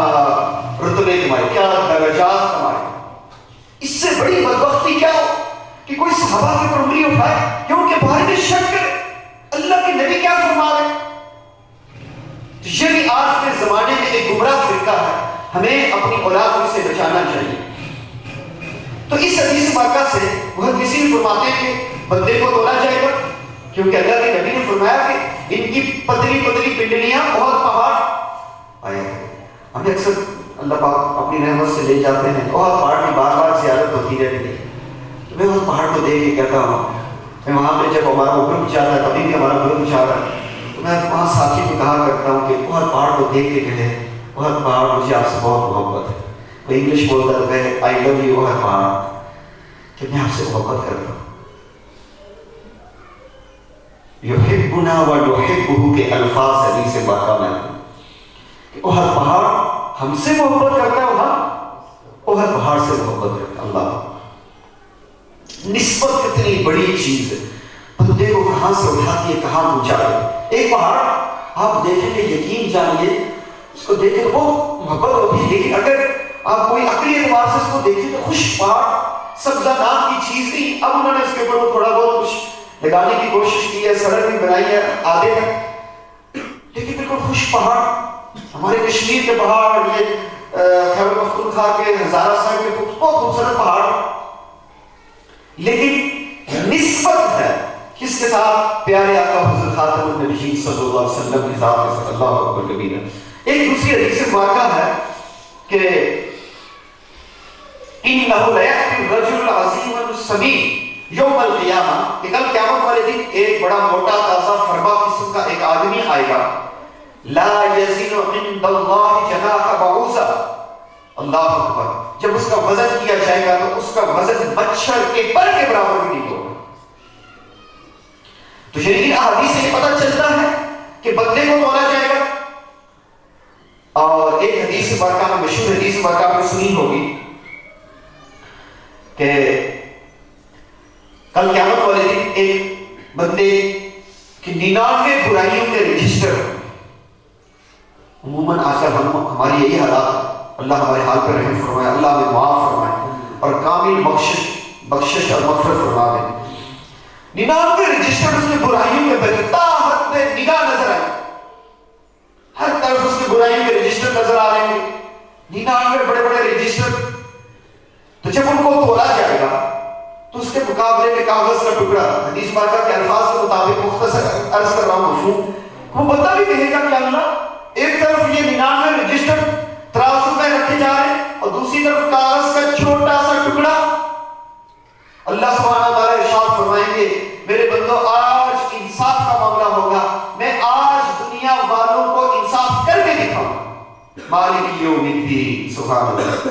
رتبے کمائے, کیا درجات کمائے. اس سے بڑی بدبختی کیا ہو کہ کوئی صحابہ کے پر انگلی اٹھائے کہ ان کے بارے میں شک کرے, اللہ کے نبی کیا فرما رہے. تو یہ بھی آج کے زمانے میں ایک گمراہ فرقہ ہے, ہمیں اپنی اولاد کو اس سے بچانا چاہیے. تو اس حدیث مبارکہ سے محدثین فرماتے ہیں کہ بندے کو تولا جائے گا، کیونکہ اللہ کے نبی نے فرمایا کہ ان کی پتلی پتلی پنڈلیاں بہت پہاڑ آئے ہیں۔ ہمیں اکثر اللہ پاک اپنی رحمت سے لے جاتے ہیں، بہت پہاڑ کی بار بار زیارت ہوتی رہتی ہے، تو میں اس پہاڑ کو دیکھ کے کہتا ہوں، میں وہاں پہ جب ہمارا گروپ جاتا ہے، کبھی بھی ہمارا گروپ جا رہا ہے، تو میں وہاں ساتھی کو کہا کرتا ہوں کہ بہت پہاڑ کو دیکھ کے کہے بہت پہاڑ مجھے آپ سے بہت محبت ہے۔ وہ انگلش بولتا ہے آئی لو یو بہت پہاڑ، کہ میں آپ سے محبت کرتا ہوں۔ یحبنا و نحبہ کے الفاظ حدیث مبارکہ میں کہ بہت پہاڑ ہم سے محبت کرتا ہے، وہاں بہت پہاڑ سے محبت کرتا ہے۔ اللہ نسبت کتنی بڑی چیز ہے، بندے کو کہاں سے اٹھاتی ہے کہاں پہنچاتی۔ ایک پہاڑ آپ دیکھیں گے، یقین جانیے اس کو دیکھیں وہ محبت ہوتی ہے، لیکن اگر آپ کوئی عقلی اعتبار سے اس کو دیکھیں تو خوش پہاڑ سبزہ نام کی چیز نہیں۔ اب انہوں نے اس کے اوپر تھوڑا بہت کچھ لگانے کی کوشش کی ہے، سڑک بھی بنائی ہے آدھے تک، لیکن بالکل خوش پہاڑ۔ ہمارے کشمیر کے پہاڑ، یہ خیبر پختونخوا کے ہزارہ صاحب کے بہت خوبصورت پہاڑ، لیکن نسبت ہے کس کے ساتھ؟ پیارے آقا حضرت خاتم النبیین صلی اللہ علیہ وسلم کی ذات کے ساتھ۔ اللہ اکبر کبیرہ۔ ایک دوسری حدیث مبارکہ ہے کہ انہ لیأتی الرجل العظیم السمین یوم القیامہ، کہ کل قیامت والے دن ایک بڑا موٹا تازہ فربا قسم کا ایک آدمی آئے گا، لا یزن عند اللہ جناح بعوضہ۔ اللہ اکبر۔ جب اس کا وزن کیا جائے گا تو اس کا وزن مچھر کے پر کے برابر بھی نہیں ہوگا۔ تو یعنی احادیث سے یہ پتہ چلتا ہے کہ بندے کو تولا جائے گا۔ اور ایک حدیث مبارکہ میں، مشہور حدیث مبارکہ آپ نے سنی ہوگی کہ کل قیامت والے دن ایک بندے کی 99 برائیوں کے رجسٹر، عموماً آج کل ہماری یہی حالات، اللہ ہمارے حال پر رحم فرمائے، اللہ ہمیں معاف فرمائے اور کامل بخشش اور مغفرت فرما دے۔ 99 رجسٹر اس کے برائیوں کے بجتا حد میں نگاہ نظر آئے، ہر طرف اس کے برائیوں کے رجسٹر نظر آ رہے ہیں، 99 بڑے بڑے رجسٹر۔ تو جب ان کو تولا جائے گا تو اس کے مقابلے میں کاغذ کا ٹکڑا، حدیث مبارکہ کے الفاظ کے مطابق مختصر عرض کر رہا ہوں مفہوم، وہ بندہ بھی کہے گا کہ اللہ ایک طرف یہ 99 رجسٹر ترازو میں رکھے جا رہے ہیں اور دوسری طرف کاغذ کا چھوٹا سا ٹکڑا۔ اللہ سبحانہ وتعالیٰ ارشاد فرمائیں گے میرے بندو آج انصاف کا معاملہ ہوگا، میں آج دنیا والوں کو انصاف کر کے دکھاؤں گا، مالک یوم الدین۔ سبحان اللہ۔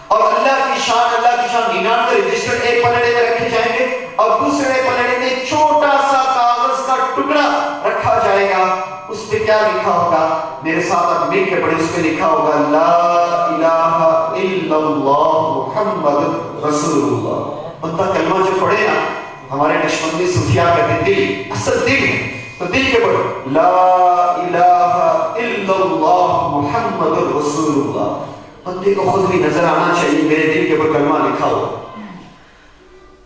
اور اللہ کی شان 99 رجسٹر ایک پلڑے میں رکھے جائیں گے اور دوسرے پلڑے میں چھوٹا سا کاغذ کا ٹکڑا رکھا جائے گا۔ اس پہ کیا لکھا ہوگا؟ میرے ساتھ اب مل کے پڑھیں، اس پہ لکھا ہوگا لا الہ الا اللہ محمد رسول اللہ۔ بندہ کلمہ جو پڑھے نا، ہمارے نشمندی صوفیاء کہتے ہیں دل، اصل دل ہے، تو دل کے پڑھو لا الہ الا اللہ محمد رسول اللہ۔ بندے کو خود بھی نظر آنا چاہیے میرے دل کے اوپر کلمہ لکھا ہو،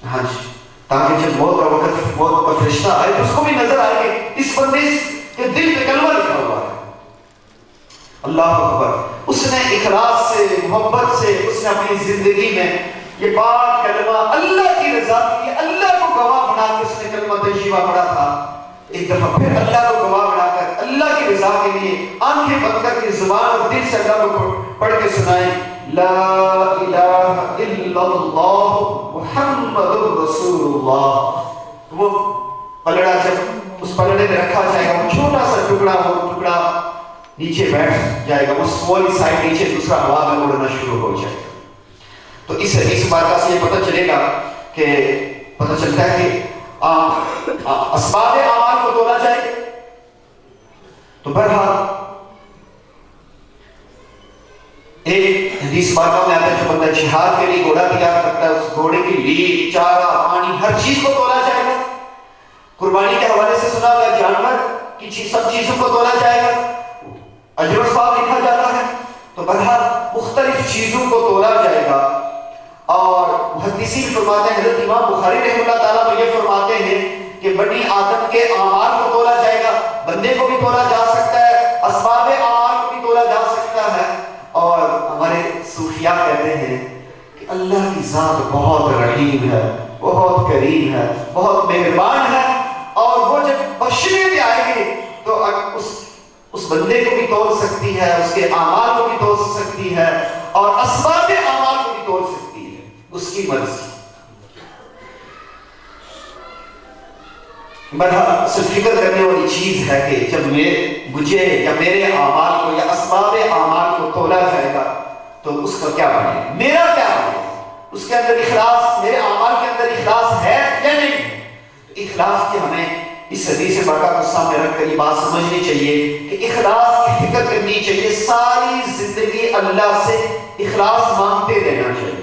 ہاں جی، تاکہ جب موت کا وقت، موت کا فرشتہ آئے تو اس کو بھی نظر آئے کہ اس بندے کے دل پہ کلمہ لکھا ہوا ہے۔ اللہ اکبر۔ اس نے اخلاص سے، محبت سے، اس نے اپنی زندگی میں یہ پاک کلمہ اللہ کی رضا کے لیے، اللہ کو گواہ بنا کے اس نے کلمہ طیبہ پڑھا تھا۔ ایک دفعہ پھر اللہ کو گواہ بنا کر اللہ کی رضا کے لیے آنکھیں بند کر کے زبان اور دل سے اللہ کو پڑھ کے سنائیں لا الہ الا اللہ محمد رسول اللہ۔ وہ پلڑا جب اس پلڑے میں رکھا جائے گا، وہ چھوٹا سا ٹکڑا، وہ ٹکڑا نیچے بیٹھ جائے گا، اس والی سائڈ نیچے دوسرا ہوا میں اڑنا شروع ہو جائے گا۔ تو اس حدیث مبارکہ سے یہ پتہ چلے گا کہ پتہ چلتا ہے کہ اسباب اعمال کو تولا جائے۔ تو بہرحال ایک حدیث مبارکہ میں آتا ہے جو بندہ جہاد کے لیے گھوڑا تیار کرتا ہے، اس گھوڑے کی لیگ، چارہ، پانی، ہر چیز کو تولا جائے گا۔ قربانی کے حوالے سے سنا گیا، جانور کی سب چیزوں کو تولا جائے گا، اجر و ثواب لکھا جاتا ہے۔ تو بہرحال مختلف چیزوں کو تولا جائے گا۔ اور محدثین فرماتے ہیں، حضرت امام بخاری رحمہ اللہ تعالیٰ کو یہ فرماتے ہیں کہ بنی آدم کے اعمال کو تولا جائے گا، بندے کو بھی تولا جا سکتا ہے، اسباب اعمال کو بھی تولا جا سکتا ہے۔ اور ہمارے صوفیاء کہتے ہیں کہ اللہ کی ذات بہت رحیم ہے، بہت کریم ہے، بہت مہربان ہے، اور وہ جب بخشنے میں آئے گی تو اس بندے کو بھی توڑ سکتی ہے، اس کے اعمال کو بھی توڑ سکتی ہے، اور اسباب اعمال کو بھی توڑ سکتی ہے، اس کی مرضی۔ بہرحال صرف فکر کرنے والی چیز ہے کہ جب مجھے یا میرے اعمال کو یا اسباب اعمال کو توڑا جائے گا تو اس کا کیا بنے گا، میرا کیا بنے گا، اس کے اندر اخلاص، میرے اعمال کے اندر اخلاص ہے یا نہیں۔ اخلاص کی ہمیں اس حدیث پاکہ کو سامنے رکھ کر یہ بات سمجھنی چاہیے کہ اخلاص کی فکر کرنی چاہیے، ساری زندگی اللہ سے اخلاص مانگتے رہنا چاہیے۔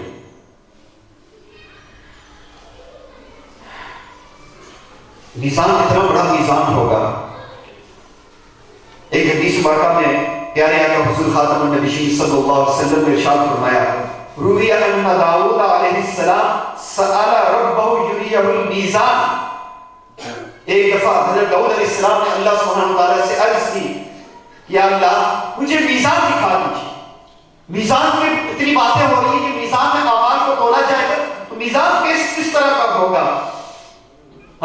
میزان کتنا بڑا میزان ہوگا۔ ایک حدیث پاکہ میں پیارے آقا حضور خاتم النبیین صلی اللہ علیہ وسلم نے ارشاد فرمایا، روی ان داؤد علیہ السلام سأل ربہ یریہ المیزان۔ ایک دفعہ حضرت داؤد علیہ السلام نے اللہ سبحانہ وتعالیٰ سے عرض کی، یا اللہ مجھے میزان دکھا دیجیے۔ میزان کی اتنی باتیں ہو رہی ہیں کہ میزان میں اعمال کو تولا جائے گا تو میزان کس طرح کا ہوگا؟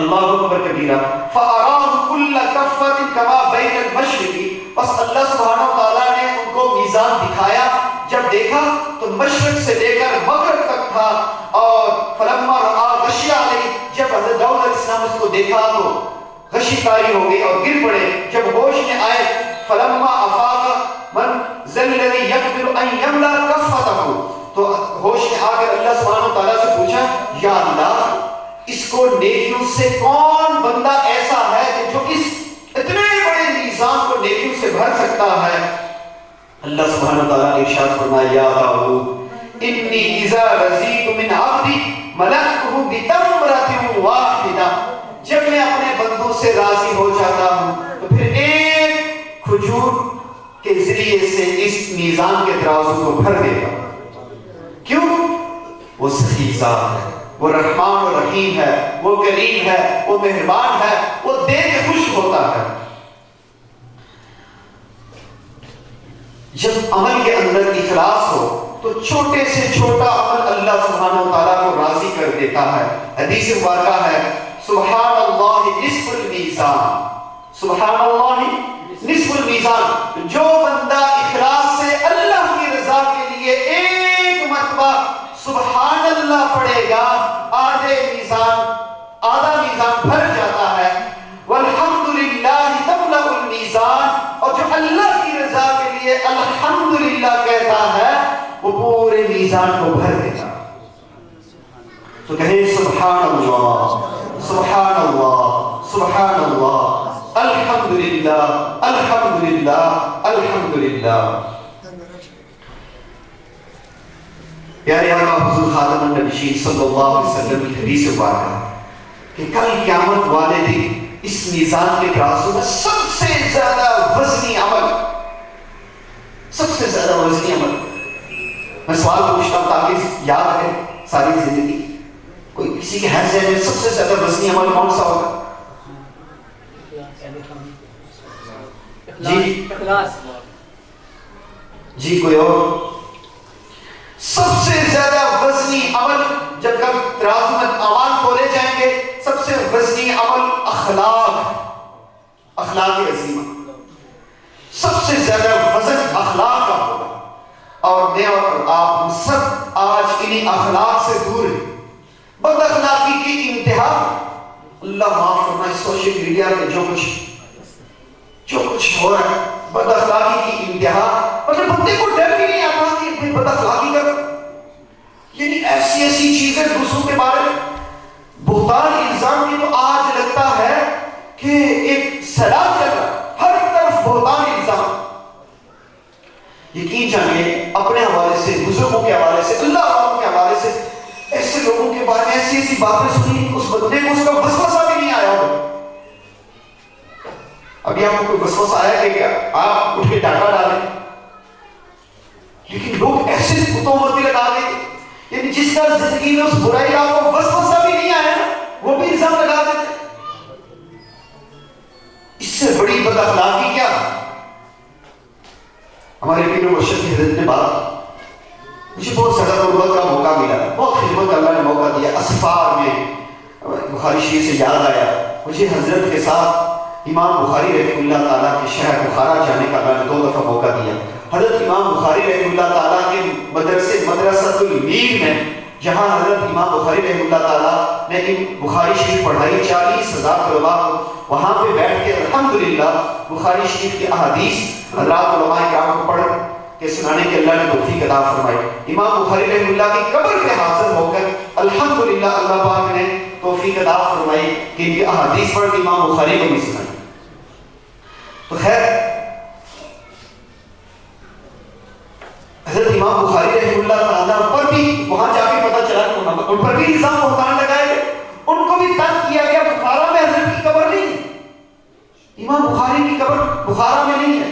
اللہ اکبر کبیرہ۔ فَأَرَاهُ كُلَّ كَفَّةٍ كَمَا بَيْنَ الْمَشْرِقِ، بس اللہ سبحانہ وتعالیٰ نے ان کو میزان دکھایا، جب دیکھا تو مشرق سے لے کر مغرب تک تھا، اور فلما رآ غشی علیہ، جب حضرت داؤد علیہ السلام اس کو دیکھا تو غشی طاری ہو گئی اور گر پڑے۔ جب ہوش میں آئے، فلما افاق من ذا الذی یقدر ان یملا کفتہ، تو ہوش میں آ کر اللہ سبحانہ وتعالیٰ سے پوچھا، یا اللہ اس کو نیکیوں سے کون بندہ ایسا ہے کہ جو اس اتنے بڑے میزان کو نیکیوں سے بھر سکتا ہے؟ اللہ سبحانہ وتعالیٰ نے ارشاد فرمایا، یا داؤد انی اذا رضیت من عبدی ملکته بتمرۃ واحدہ، جب میں اپنے بندوں سے راضی ہو جاتا ہوں تو پھر ایک کھجور کے ذریعے سے اس میزان کے ترازو کو بھر دیتا ہوں۔ کیوں؟ وہ سخی ذات ہے، وہ رحمان و رحیم ہے، وہ کریم ہے، وہ مہربان ہے، وہ دے کے خوش ہوتا ہے۔ جب عمل کے اندر اخلاص ہو تو چھوٹے سے چھوٹا عمل اللہ سبحانہ وتعالیٰ کو راضی کر دیتا ہے۔ حدیث مبارکہ ہے، سبحان اللہ نصف المیزان، سبحان اللہ نصف المیزان۔ جو بندہ اخلاص سے اللہ کی رضا کے لیے ایک مرتبہ سبحان اللہ پڑھے گا، آدھا میزان بھر جاتا ہے۔ والحمدللہ تملأ المیزان، اور جو اللہ کی رضا کے لیے الحمدللہ کہتا ہے وہ پورے میزان کو بھر دیتا ہے۔ تو کہیں سبحان اللہ، سبحان اللہ، سبحان اللہ، الحمدللہ، الحمدللہ، الحمدللہ۔ پیارے آقا حضور خاتم النبیین صلی اللہ علیہ وسلم کی حدیث مبارکہ کہ کل قیامت والے دن اس میزان کے ترازو میں سب سے زیادہ وزنی عمل، سب سے زیادہ وزنی عمل، میں سوال پوچھتا ہوں تاکہ یاد رہے ساری زندگی، کوئی کسی کے ہے ذہن میں سب سے زیادہ وزنی عمل کون سا ہوگا؟ جی جی کوئی اور؟ سب سے زیادہ وزنی عمل جب کل ترازو میں اعمال کھولے جائیں گے، سب سے وزنی عمل اخلاق عظیمہ، سب سے زیادہ وزن اخلاق کا ہوگا۔ اور میں اور آپ سب آج انہی اخلاق سے دور ہیں۔ بد اخلاقی کی انتہا، اللہ معاف فرمائے، سوشل میڈیا پہ جو کچھ ہو رہا ہے، بد اخلاقی کی انتہا، مطلب بندے کو ڈر بھی نہیں آتا کہ بد اخلاقی کرو، یعنی ایسی چیزیں دوسروں کے بارے میں بہتان الزام کی تو آج لگتا ہے کہ ایک سیلاب چل رہا ہے، ہر طرف بہتان الزام۔ یقین جانیے اپنے حوالے سے، بزرگوں کے حوالے سے، اللہ والوں کے حوالے سے ایسے لوگوں کے بارے میں ایسی باتیں سنی، اس بندے کو اس کا وسوسہ بھی نہیں آیا ہو۔ ابھی آپ کو کوئی وسوسہ آیا کہ کیا آپ اٹھ کے ڈانٹا ڈالیں؟ لیکن لوگ ایسے کتوں ورتی لگا دیں، یعنی جس کا زندگی میں اس برائی کا کو وسوسہ بھی نہیں آیا وہ بھی الزام لگا دیتے۔ اس سے بڑی بد اخلاقی کیا؟ ہمارے پیر و مرشد کی حضرت نے بات مجھے بہت زیادہ غربت کا موقع ملا، بہت خدمت کا اللہ نے موقع دیا. اسفار میں بخاری شریف سے یاد آیا مجھے حضرت کے ساتھ امام بخاری رحمہ اللہ تعالیٰ کے شہر بخارا جانے کا اللہ نے 2 دفعہ موقع دیا. حضرت امام بخاری رحمہ اللہ تعالیٰ کے مدرسۃ المیر میں جہاں حضرت امام بخاری رحمہ اللہ تعالیٰ نے بخاری شریف پڑھائی 40,000 طلباء کو، وہاں پہ بیٹھ کے الحمدللہ بخاری شریف کی احادیث حضرات علماء کرام کو پڑھ کے سنانے کے اللہ نے توفیق عطا فرمائی. امام بخاری رحمہ اللہ کی قبر پہ حاضر ہو کر الحمدللہ اللہ پاک نے توفیق عطا فرمائی کہ ان کی احادیث پڑھ کے امام بخاری کو بھی سنائی. تو خیر حضرت امام بخاری رحمہ اللہ تعالیٰ پر بھی وہاں جا کے پتہ چلا کہ ان پر بھی الزام بہتان لگائے گئے، ان کو بھی تنگ کیا گیا. بخارا میں حضرت کی قبر نہیں ہے، امام بخاری کی قبر بخارا میں نہیں ہے.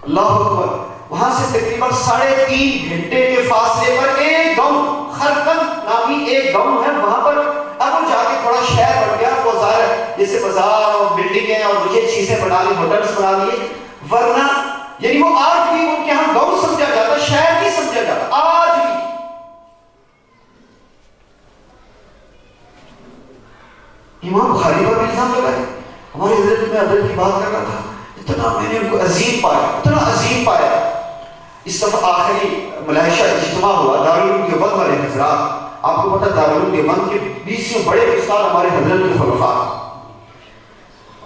اللہ اکبر. وہاں سے تقریباً 3.5 گھنٹے کے فاصلے پر ایک گاؤں خرقن نامی ایک گاؤں ہے، وہاں پر اب وہ جا کے تھوڑا شہر بن گیا. وہ ظاہر ہے جیسے بازار اور بلڈنگیں اور مجھے چیزیں بنا لی، ہوٹلس بنا لیے، ورنہ یعنی وہ آج بھی ان کے ہاں گاؤں سمجھا جاتا، شہر نہیں سمجھا جاتا آج بھی. امام بخاری پر بھی الزام لگائے. ہمارے حضرت میں حضرت کی بات کر رہا تھا، اتنا میں نے ان کو عظیم پایا، اتنا عظیم پایا. اس دفعہ آخری ملائشہ اجتماع ہوا دارالعلوم دیوبند والے حضرات. آپ کو پتہ دارالعلوم دیوبند کے 20 بڑے استاد ہمارے حضرت کے خلفاء،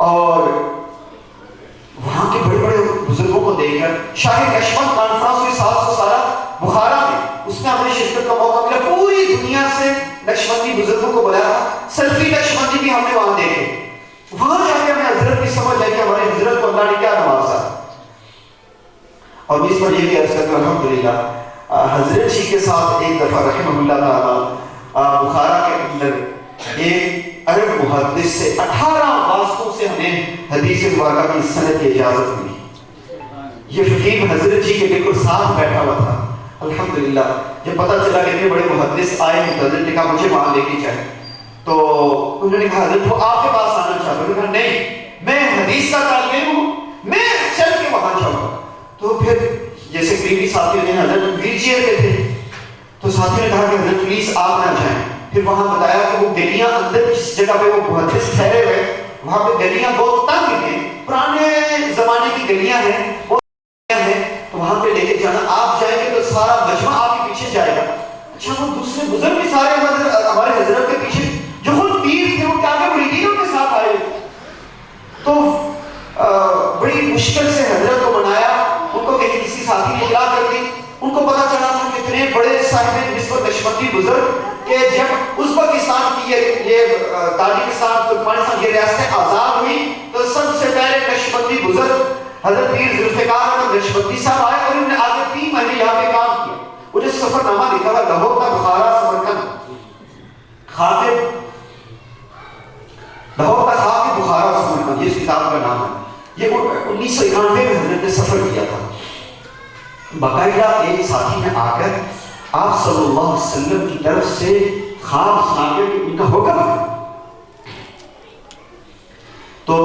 اور وہاں کے بڑے بڑے بزرگوں کو دیکھ کر شاہ نقشبند کانفرنس ہوئی 700 سالہ بخارا میں، اس میں ہمیں شرکت کا موقع ملا. پوری دنیا سے نقشبندی بزرگوں کو بلایا، سلفی نقشبندی بھی ہم نے وہاں دیکھے. وہاں جا کے ہمیں حضرت کی سمجھ آئی کہ ہمارے حضرت کو اللہ نے کیا نوازا. اور اس پر یہ بھی عرض کرتا ہوں الحمدللہ حضرت جی کے ساتھ ایک دفعہ رحمہ اللہ تعالیٰ بخارا کے اندر ایک عرب محدث سے 18 واسطوں سے ہمیں حدیث مبارکہ کی سند کی اجازت ملی. یہ فقیر حضرت جی کے بالکل ساتھ بیٹھا ہوا تھا. الحمدللہ جب پتہ چلا کہ اتنے بڑے محدث آئے ہیں تو حضرت نے کہا مجھے وہاں لے کے جائیں. تو انہوں نے کہا حضرت وہ آپ کے پاس آنا چاہتا ہوں. انہوں نے کہا نہیں، میں حدیث کا طالب علم ہوں، میں چل کے وہاں جاؤں گا. تو پھر جیسے قریبی ساتھیوں نے حضرت ویل چیئر پہ تھے تو ساتھیوں نے کہا کہ حضرت پلیز آپ نہ جائیں. پھر وہاں بتایا کہ وہ گلیاں اندر جس جگہ پہ وہ محدث ٹھہرے ہوئے وہاں پہ گلیاں بہت تنگ ہیں، پرانے زمانے کی گلیاں ہیں، تو وہاں پہ لے کے جانا. آپ جائیں گے تو سارا مجمع آپ کے پیچھے جائے گا. اچھا وہ دوسرے بزرگ بھی سارے ہمارے حضرت کے پیچھے جو خود پیر تھے وہ کیا مریدینوں کے ساتھ آئے. تو بڑی مشکل سے حضرت کو منایا. ان کو کسی ساتھی نے اطلاع کر دی. ان کو پتا چلا تھا کہ اتنے بڑے صاحب نسبت نقشبندی بزرگ کہ جب ازبکستان کی یہ تاجکستان ترکمانستان یہ ریاستیں آزاد ہوئی تو سب سے پہلے نقشبندی بزرگ حضرت پیر ذوالفقار اور نقشبندی صاحب آئے اور انہوں نے آگے 3 مہینے یہاں پہ کام کیا. وہ جو سفر نامہ لکھا ہوا لاہور کا بخارا سمرقند خاطب، لاہور کا خاطب بخارا سمرقند، یہ اس کتاب کا نام ہے. یہ 1991 میں حضرت نے سفر کیا تھا. باقاعدہ ایک ساتھی میں آ کر آپ صلی اللہ علیہ وسلم کی طرف سے خواب سنا کے ان کا حکم ہے. تو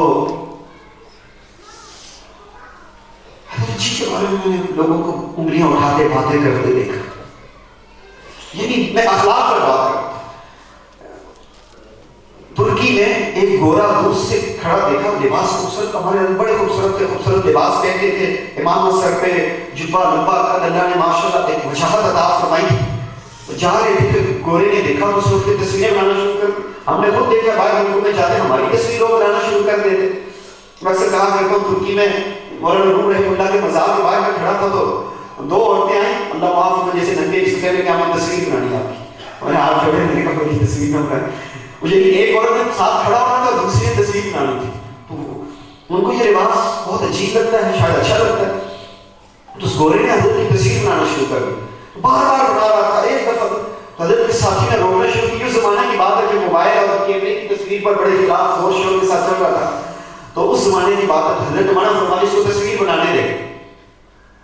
حضرت جی کے بارے میں لوگوں کو انگلیاں اٹھاتے باتیں کرتے دیکھا. یعنی میں اخلاق پر بات کرتا. ترکی میں ایک گورا روس سے کھڑا دیکھا، لباس خوبصورت، ہمارے بڑے خوبصورت لباس پہنتے تھے، امام سر پہ جبہ لمبا قد، اللہ نے ماشاءاللہ ایک وجاہت عطا فرمائی. جا رہے تھے گورے نے دیکھا تو اس کی تصویریں بنانا شروع کر. ہم نے خود دیکھا باہر ملکوں میں جاتے ہماری تصویروں بنانا شروع کر دیتے. میں اکثر کہا کرتا ہوں ترکی میں مولانا روم رحمہ اللہ کے مزار کے باہر میں کھڑا تھا تو 2 عورتیں آئیں، اللہ معاف کرے، جیسے ننگے اس کہنے کہ ہمیں تصویر بنانی ہے آپ کی. میں نے ہاتھ جوڑے، میں نے کہا کوئی تصویر نہ بنائے. مجھے ایک عورت نے ساتھ کھڑا ہونا تھا، دوسری نے تصویر بنانی تھی. تو ان کو یہ لباس بہت عجیب لگتا ہے، شاید اچھا لگتا ہے. تو اس گورے نے حضرت کی تصویر بنانا شروع کر دی. بار بار بنا رہا تھا. ایک دفعہ حضرت کے ساتھی نے روکنا شروع کی. اس زمانے کی بات ہے کہ موبائل اور کیمرے کی تصویر پر بڑے خلاف زور شور کے ساتھ چل رہا تھا. تو اس زمانے کی بات ہے حضرت منع فرمایا اس کو تصویر بنانے دے.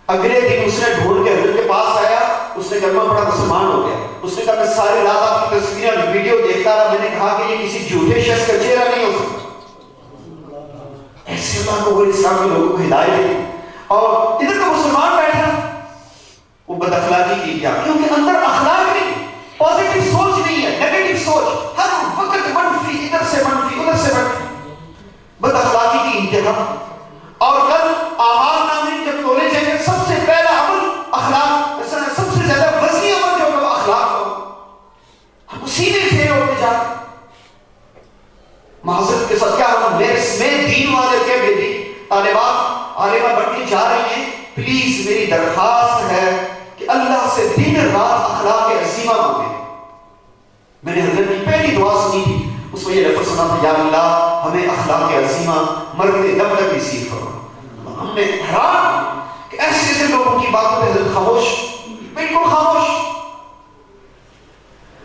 اگلے دن اس نے ڈھونڈ کے حضرت کے پاس آیا، اس نے کلمہ پڑھا، مسلمان ہو گیا. اس نے کہا میں ساری رات آپ کی تصویریں ویڈیو دیکھتا رہا. میں نے کہا کہ یہ کسی جھوٹے شخص کا چہرہ نہیں ہو سکتا. ایسے اللہ کو وہ اسلام کے لوگوں کو ہدایت دی. اور ادھر کا مسلمان بیٹھا، وہ وہ بد اخلاقی کی کیا؟ کیونکہ اندر اخلاق نہیں، پازیٹیو سوچ نہیں ہے، نیگیٹو سوچ، ہر وقت منفی، ادھر سے منفی، ادھر سے منفی، بد اخلاقی کی انتہا۔ اور کل اعمال نامے جب تولے جائیں گے سب سے پہلا عمل اخلاق، سب سے زیادہ وزنی عمل جو ہوگا اخلاق ہوگا، ہم اسی میں پھیرے ہوتے جا رہے ہیں۔ معذرت کے ساتھ کیا ہم میں دین والے کے بیٹی طالبات عالمہ بنتی جا رہی ہیں، پلیز میری درخواست ہے کہ اللہ سے دن رات اخلاق عظیمہ مانگیں۔ میں نے حضرت کی پہلی دعا سنی تھی، اس میں یہ لفظ سنا تھا، یا اللہ ہمیں اخلاق عظیمہ مرتے دم تک نصیب فرما۔ ہم نے حیران کہ ایسے ایسے لوگوں کی باتوں پہ حضرت خاموش، بالکل خاموش۔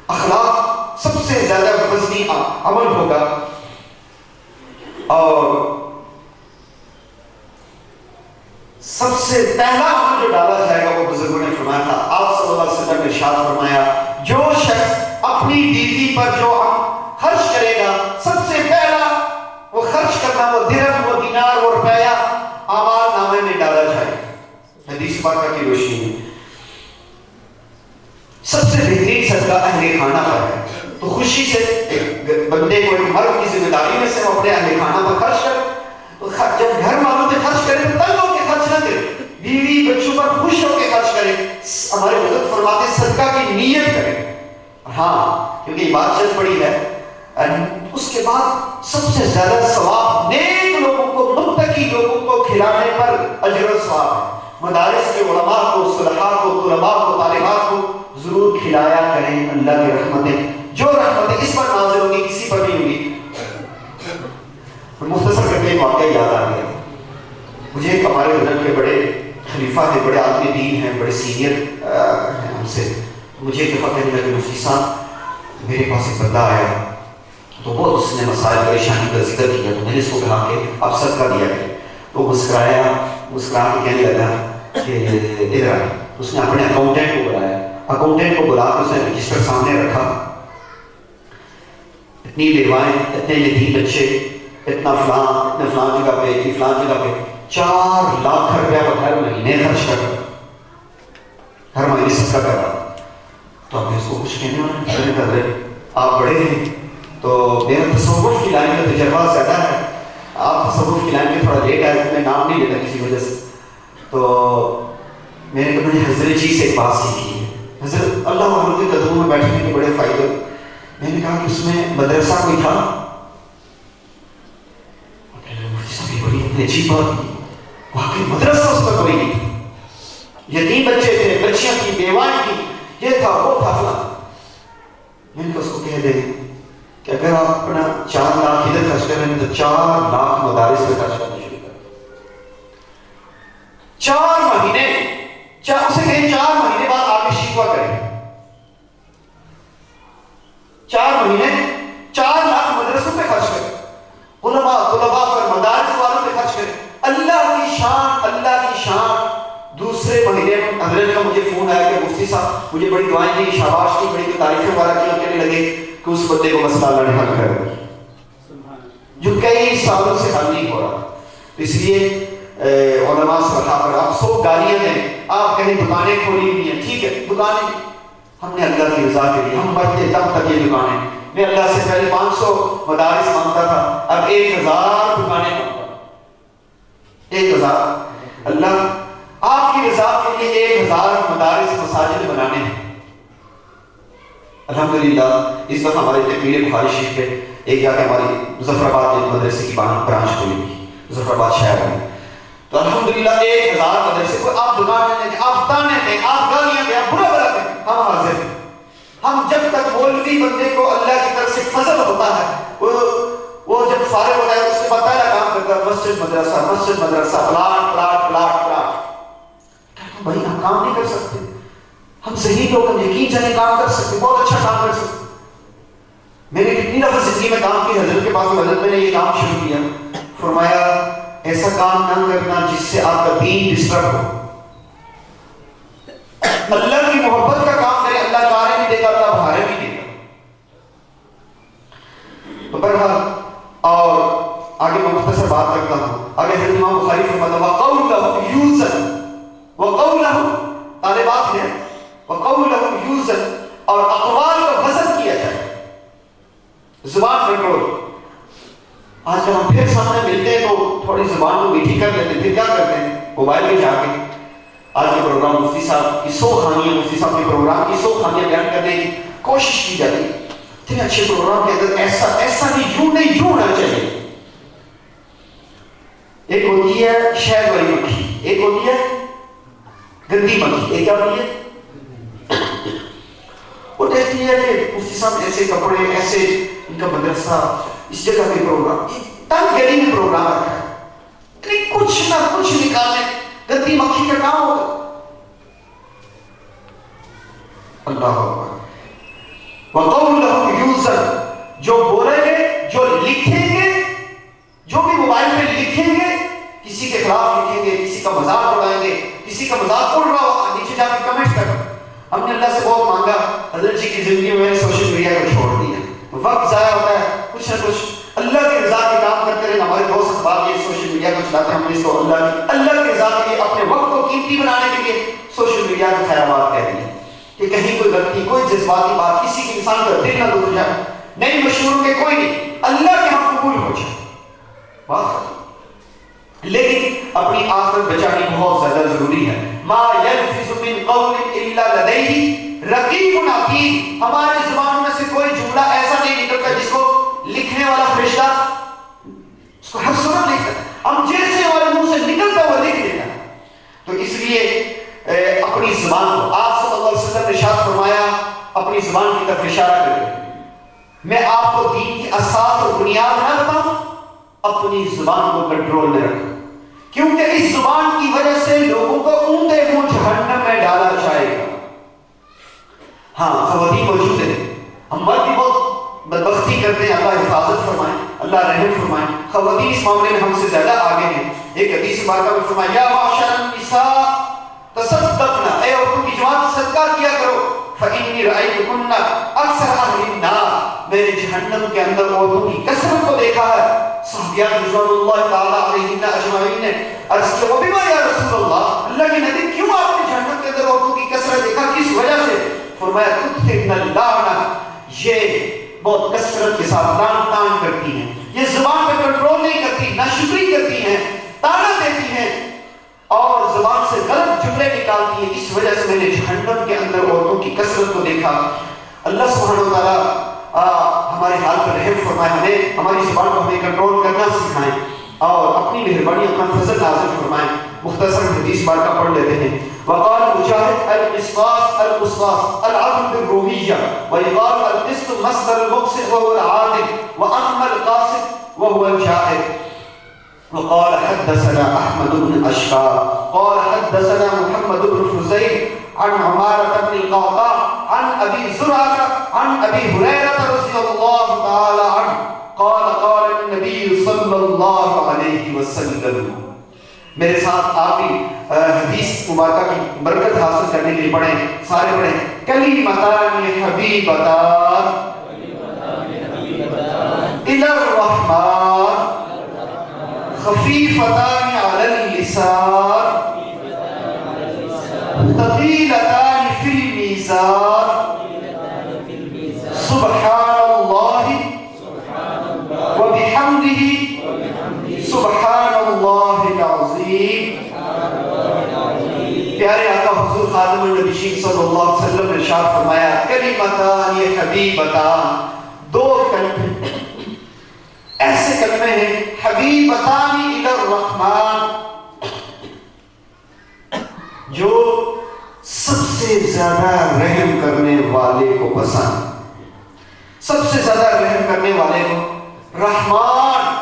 اخلاق سب سے زیادہ وزنی عمل ہوگا، اور سب سے پہلا عمل جو ڈالا جائے گا وہ بزرگوں نے فرمایا تھا، آپ صلی اللہ علیہ وسلم نے ارشاد فرمایا، جو شخص اپنی بیوی پر جو خرچ کرے گا سب سے پہلا وہ خرچ کرنا وہ درہم، وہ دینار، وہ روپیہ اعمال نامے میں ڈالا جائے گا۔ حدیث پاک کی روشنی میں سب سے بہترین صدقہ اہل خانہ کا ہے۔ تو خوشی سے ایک بندے کو، ایک مرد کی ذمہ داری میں سے وہ اپنے اہل خانہ پر خرچ کرے، تو جب گھر والوں پہ خرچ کرے تو تنگ ہو کے خرچ نہ کرے، بیوی بچوں پر خوش ہو کے خرچ کرے۔ ہمارے بزرگ فرماتے ہیں صدقہ کی نیت کرے۔ ہاں کیونکہ یہ بات چل پڑی ہے، اس کے بعد سب سے زیادہ ثواب نیک لوگوں کو، متقی لوگوں کو کھلانے پر اجر و ثواب ہے۔ مدارس کے علماء کو، صلحاء کو، طلباء کو، طالبات کو ضرور کھلایا کریں۔ اللہ کی رحمتیں، جو رحمتیں اس پر نازل ہوگی کسی پر نہیں ہوگی۔ مختصر کر کے ایک واقعہ یاد آ گیا مجھے، ایک ہمارے حضرت کے بڑے خلیفہ ہیں، بڑے آدمی دین ہیں، بڑے سینئر ہیں ہم سے۔ مجھے ایک دفعہ کہنے لگے، مفتی صاحب میرے پاس ایک بندہ آیا تو بہت اس نے مسائل پریشانی کا ذکر کیا، تو میں نے اس کو کہا کہ آپ صدقہ دیا کریں۔ تو مسکرایا، مسکرا کے کہنے لگا کہ ادھر آئے۔ اس نے اپنے اکاؤنٹنٹ کو بلایا، اکاؤنٹنٹ کو بلا کے اس نے رجسٹر سامنے رکھا، اتنی بیوائیں، اتنے یتیم بچے، اتنا فلان جگہ پہ، اتنی فلان جگہ پہ، 4 لاکھ روپیہ وہ ہر مہینے خرچ کر رہا، ہر مہینے صدقہ کر رہا۔ تو اب اس کو کچھ کہنے والے آپ بڑے ہیں تو میرا تصوف کی لائن میں تجربہ زیادہ ہے، آپ تصوف کی لائن میں تھوڑا لیٹ آئے، میں نام نہیں لیتا کسی وجہ سے۔ تو میں نے کبھی حضرت جی سے ایک بات سیکھی ہے، حضرت اللہ والوں کے قدموں میں بیٹھنے کے بڑے فائدے۔ میں نے کہا کہ اس میں مدرسہ کوئی تھا؟ بڑی عجیب بات کی، واقعی مدرسہ اس پر کوئی نہیں تھا، یتیم بچے تھے، بچیاں تھی، بیوائیں تھی، یہ تھا وہ تھا فلاں۔ میں نے کہا اس کو کہہ دے کہ اگر آپ اپنا 4 لاکھ ادھر خرچ کریں گے تو 4 لاکھ مدارس پہ خرچ کرنا شروع کر 4 مہینے، اسے کہیں 4 مہینے بعد آپ شکوہ کریں، 4 مہینے 4 لاکھ مدرسوں پہ خرچ کریں، علماء طلباء پر، مدارس والوں پہ خرچ کریں۔ اللہ کی شان، اللہ کی شان۔ دوسرے مہینے حضرت کا مجھے فون آیا کہ مفتی صاحب مجھے بڑی دعائیں دی، شاباش کی، بڑی تعریفیں وغیرہ کی، کہنے لگے کہ اس بندے کو مسئلہ اللہ نے حل کر دیا جو کئی سالوں سے حل نہیں ہو رہا۔ اس لیے علماء صلاح پر آپ 100 گالیاں دیں، آپ کہیں دکانیں کھولی ہوئی ہیں، ٹھیک ہے دکانیں، ہم نے اللہ کی رضا کے لیے، ہم بڑھتے تب تک یہ دکانیں، میں اللہ سے پہلے 500 مدارس مانگتا تھا، اب 1000 دکانیں مانگتا ہوں، 1000۔ اللہ آپ کی رضا کے لیے 1000 مدارس مساجد بنانے ہیں۔ الحمدللہ اس دفعہ ہمارے تکمیل بخاری شریف پہ ایک جا کے ہماری مظفر آباد میں مدرسے کی برانچ کھولی ہوئی، مظفر آباد شہر میں، تو الحمدللہ 1000 مدرسے کو آپ دکان دیں، آپ تانے دیں، آپ گالیاں دیں، آپ برا بلا دیں، ہم حاضر ہیں۔ ہم جب تک مولوی بندے کو اللہ کی طرف سے فضل ہوتا ہے، وہ جب فارغ ہوتا ہے اس کے بعد پہلا کام کرتا ہے مسجد مدرسہ، پلاٹ۔ بھائی ہم کام نہیں کر سکتے، ہم صحیح لوگ، ہم یقین جانے کام کر سکتے، بہت اچھا کام کر سکتے۔ میں نے کتنی دفعہ زندگی میں کام کی، حضرت کے پاس حضرت میں نے یہ کام شروع کیا، فرمایا ایسا کام نہ کرنا جس سے آپ کا دین ڈسٹرب ہو۔ اللہ کی محبت کا کام کرے، اللہ کارے بھی دے گا، اللہ بھارے بھی دے گا۔ تو بہرحال اور آگے میں مختصر بات کرتا ہوں۔ آگے حضرت امام بخاری فرماتا ہے وَقَوْلَهُ يُوزَنُ وَقَوْلَهُ، طالبات ہیں کرتے ہیں موبائل پہ جا کے آج کے پروگرام مفتی صاحب کی 100 خانیاں، مفتی صاحب کے پروگرام کی 100 خانیاں بیان کرنے کی کوشش کی جاتی ہے. اتنے اچھے پروگرام کے اندر ایسا نہیں یوں ہونا چاہیے. ایک ہوتی ہے شہد والی مکھی، ایک ہوتی ہے گندی مکھی. ایک کیا ہوتی ہے؟ وہ دیکھتی ہے کہ مفتی صاحب ایسے کپڑے، ایسے ان کا مدرسہ، اس جگہ پہ پروگرام، تنگ گلی میں پروگرام رکھا ہے، کچھ نہ کچھ نکالنے. گندی مکھی کا کام ہوگا. اللہ اکبر. وَقَوْلَهُ يُوزَنْ، جو بولیں گے، جو لکھیں گے، جو بھی موبائل پہ لکھیں گے، کسی کے خلاف لکھیں گے، کسی کا مذاق اڑائیں گے، کسی کا مذاق اڑ رہا ہو نیچے جا کے کمنٹ کر. ہم نے اللہ سے بہت مانگا، حضرت جی کی زندگی میں سوشل میڈیا کو چھوڑ دیا. وقت ضائع ہوتا ہے، کچھ نہ کچھ اللہ کے رضا کے کام کرتے رہے. ہمارے دوست احباب یہ سوشل میڈیا کو چلاتے ہیں، ہم نے اس کو اللہ کے رضا کے لیے، اپنے وقت کو قیمتی بنانے کے لیے سوشل میڈیا کے خیرات کہہ دیے کہ کہیں کوئی غلطی، کوئی جذباتی بات، کسی کے انسان کا دل نہ دکھ جائے، نہیں مشہور کے کوئی نہیں، اللہ کے ہم قبول ہو جائے بات. لیکن اپنی آخرت بچانی بہت زیادہ ضروری ہے. ما یلفظ من قول الا لدیہ رقیب عتید. ہماری زبان میں سے کوئی جملہ ایسا نہیں نکلتا جس کو لکھنے والا فرشتہ اس کو ہر صورت لکھتا ہے. ہم جیسے ہمارے منہ سے نکلتا وہ لکھ دیتا. تو اس لیے اپنی زبان کو، آپ صلی اللہ علیہ وسلم نے ارشاد فرمایا اپنی زبان کی طرف اشارہ کریں. میں آپ کو دین کی اساس اور بنیاد نہ بتاؤں، اپنی زبان کو کنٹرول میں رکھو، کیونکہ اس زبان کی وجہ سے لوگوں کو اونڈے منہ جہنم میں ڈالا جائے گا. ہاں خواتین موجود ہیں، ہم مرد بھی بہت بدبختی کرتے ہیں، اللہ حفاظت فرمائے، اللہ رحم فرمائے. خواتین اس معاملے میں ہم سے زیادہ آگے ہیں. ایک حدیث مبارکہ میں فرمایا یا معاشر النساء تصدقنا، اے عورتوں کی جماعت صدقہ کیا کرو، فإنی رأیتکن اکثر اہل النار، میں نے جہنم کے اندر عورتوں کی کثرت کو دیکھا ہے. صحابیات رضوان اللہ تعالی علیہن اجمعین نے عرض کیا وبما یا رسول اللہ، اللہ کے نبی کیوں آپ نے جہنم کے اندر عورتوں کی کثرت دیکھا، کس وجہ سے؟ فرمایا تکثرن اللعنہ، یہ بہت کثرت کے ساتھ لعن طعن کرتی ہیں، یہ زبان پہ کنٹرول نہیں کرتی، ناشکری کرتی ہیں، طعنہ دیتی ہیں اور زبان سے غلط جملے نکالتی ہیں. اس وجہ سے میں نے جہنم کے اندر عورتوں کی کثرت کو دیکھا. اللہ سبحانہ و تعالیٰ ہمارے حال پر رحم فرمائے، ہمیں ہماری زبان کو ہمیں کنٹرول کرنا سکھائیں اور اپنی مہربانی اپنا فضل نازل فرمائیں. مختصر حدیث بار کا پڑھ لیتے ہیں. وقال مجاہد القسطاس القسطاس العدل بالروحیہ، ويقال القسط مصدر المقسط وهو العادل، واما القاسط وهو الجائر. وقال حدثنا احمد بن اشقر قال حدثنا محمد بن فزيل عن عمارة بن القعقاع عن ابي زرعة عن ابي هريرة رضي الله تعالى عنه قال قال النبي صلى الله عليه وسلم. میرے ساتھ آپ بھی حدیث مبارکہ کی برکت حاصل کرنے کے لیے پڑھیں، سارے پڑھیں. کلیمتان حبیبتان الی الرحمن خفیفتان علی اللسان ثقیلتان فی المیزان سبحان اللہ وبحمدہ سبحان اللہ العظیم. پیارے آقا حضور خاتم النبیین صلی اللہ علیہ وسلم نے ارشاد فرمایا کلمتان حبیبتان، دو کلمے ایسے کلمے ہیں حبیبتان الی الرحمن، جو سب سے زیادہ رحم کرنے والے کو پسند، سب سے زیادہ رحم کرنے والے کو رحمان،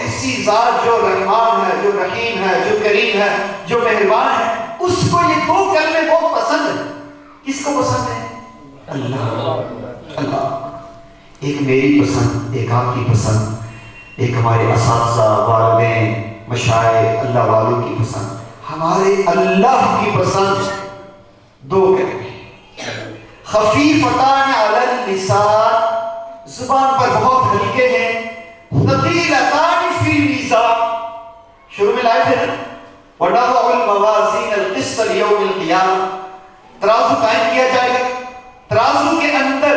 ایسی ذات جو رحمان ہے، جو رحیم ہے، جو کریم ہے، جو مہربان ہے، اس کو یہ دو کلمے بہت پسند ہیں. کس کو پسند ہے؟ اللہ. اللہ ایک میری پسند، ایک آپ کی پسند، ایک ہمارے اساتذہ، والدین، مشائخ، اللہ والوں کی پسند، ہمارے اللہ کی پسند. دو کلمے خفیفتان علی اللسان، زبان پر بہت ہلکے ہیں، ثقیلتان فی المیزان، شروع میں لائے تھے نا وَنَضَعُ الْمَوَازِينَ الْقِسْطَ لِيَوْمِ الْقِيَامَةِ، ترازو قائم کیا جائے گا، ترازو کے اندر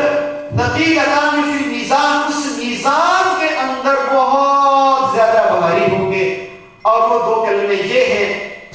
ثقیلتان فی المیزان، اس میزان کے اندر بہت زیادہ بھاری ہوں گے. اور وہ دو کلمے یہ ہیں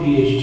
PhD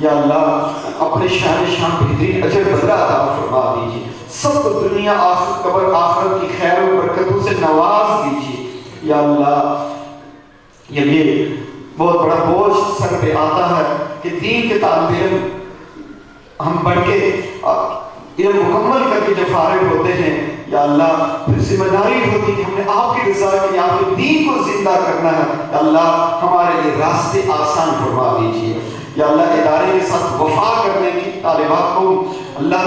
یا اللہ اپنے شان بہترین اجر بدلہ عطا فرما دیجیے، سب کو دنیا آخرت قبر آخرت کی خیر و برکتوں سے نواز دیجیے یا اللہ۔ یہ بہت بڑا بوجھ سر پہ آتا ہے کہ دین کے طالب علم ہم بڑھ کے علم مکمل کر کے جب فارغ ہوتے ہیں یا اللہ، پھر ذمہ داری ہوتی کہ ہم نے آپ کی رضا کے لیے آپ کے دین کو زندہ کرنا ہے یا اللہ، ہمارے لیے راستے آسان فرما دیجیے یا اللہ۔ ادارے کے ساتھ وفا کرنے کی طالبات کو اللہ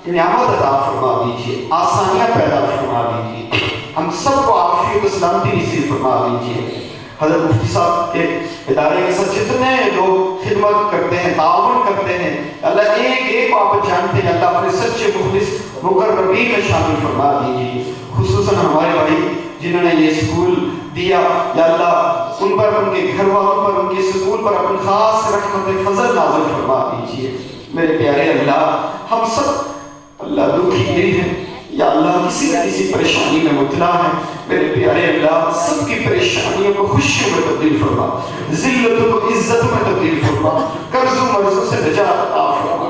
نعمت عطا فرما دیجیے، آسانیاں پیدا فرما دیجیے، ہم سب کو عافیت و سلامتی نصیب فرما دیجیے۔ حضرت مفتی صاحب کے ادارے کے ساتھ جتنے لوگ خدمت کرتے ہیں، تعاون کرتے ہیں اللہ، ایک ایک کو آپ جانتے ہیں اللہ، اپنے سچے مخلص مقربین میں شامل فرما دیجیے۔ خصوصاً ہمارے بھائی جنہوں نے یہ اسکول دیا یا اللہ، ان پر، ان کے گھر والوں پر، ان کے اسکول پر اپنی خاص رحمت فضل نازل فرما دیجیے۔ میرے پیارے اللہ، ہم سب اللہ دکھی دل ہیں یا اللہ، کسی نہ کسی پریشانی میں مبتلا ہے، میرے پیارے اللہ سب کی پریشانیوں کو خوشیوں میں تبدیل فرما، ذلتوں کو عزت میں تبدیل فرما، قرض و مرضوں سے نجات عطا فرما۔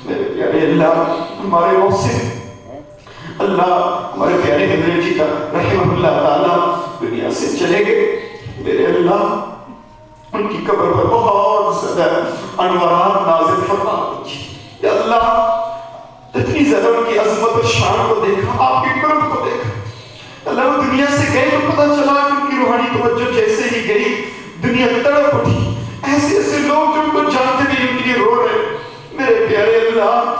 میرے پیارے اللہ، ہمارے محسن اللہ، ہمارے پیارے حضرت جی کا رحمہ اللہ تعالیٰ دنیا سے چلے گئے، میرے اللہ ان کی قبر پر بہت زیادہ انوارات نازل فرما دیجیے یا اللہ۔ اتنی زیادہ ان کی عظمت و شان کو دیکھا، آپ کے کرم کو دیکھا اللہ، وہ دنیا سے گئے تو پتہ چلا کہ ان کی روحانی توجہ جیسے ہی گئی دنیا تڑپ اٹھی، ایسے ایسے لوگ جو ان کو جانتے بھی ان کے لیے رو رہے۔ میرے پیارے اللہ،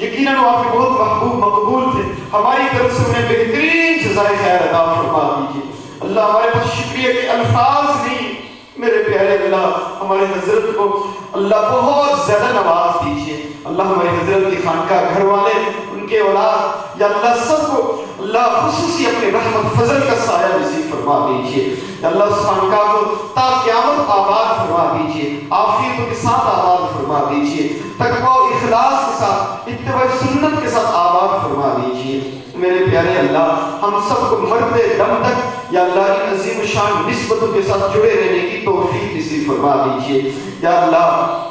یقیناً وہ آپ کے بہت محبوب مقبول تھے، ہماری طرف سے انہیں بہترین جزائے خیر عطا فرما دیجیے اللہ۔ ہمارے پاس شکریہ کے الفاظ نہیں، میرے پیارے اللہ، ہمارے حضرت کو اللہ بہت زیادہ نواز دیجیے اللہ۔ ہمارے حضرت کی خانقاہ، گھر والے، ان کے اولاد یا اللہ، سب کو اللہ خصوصی اپنے رحمت فضل کا سایہ نصیب فرما دیجیے یا اللہ۔ اس خانقاہ کو تا قیامت آباد فرما دیجیے، عافیتوں کے ساتھ آباد فرما دیجیے، تقوی و اخلاص کے ساتھ، اتباع سنت کے ساتھ آباد فرما دیجیے۔ میرے پیارے اللہ، ہم سب کو مرتے دم تک یا اللہ ان عظیم شان نسبتوں کے ساتھ جڑے رہنے کی توفیق نصیب فرما دیجیے یا اللہ۔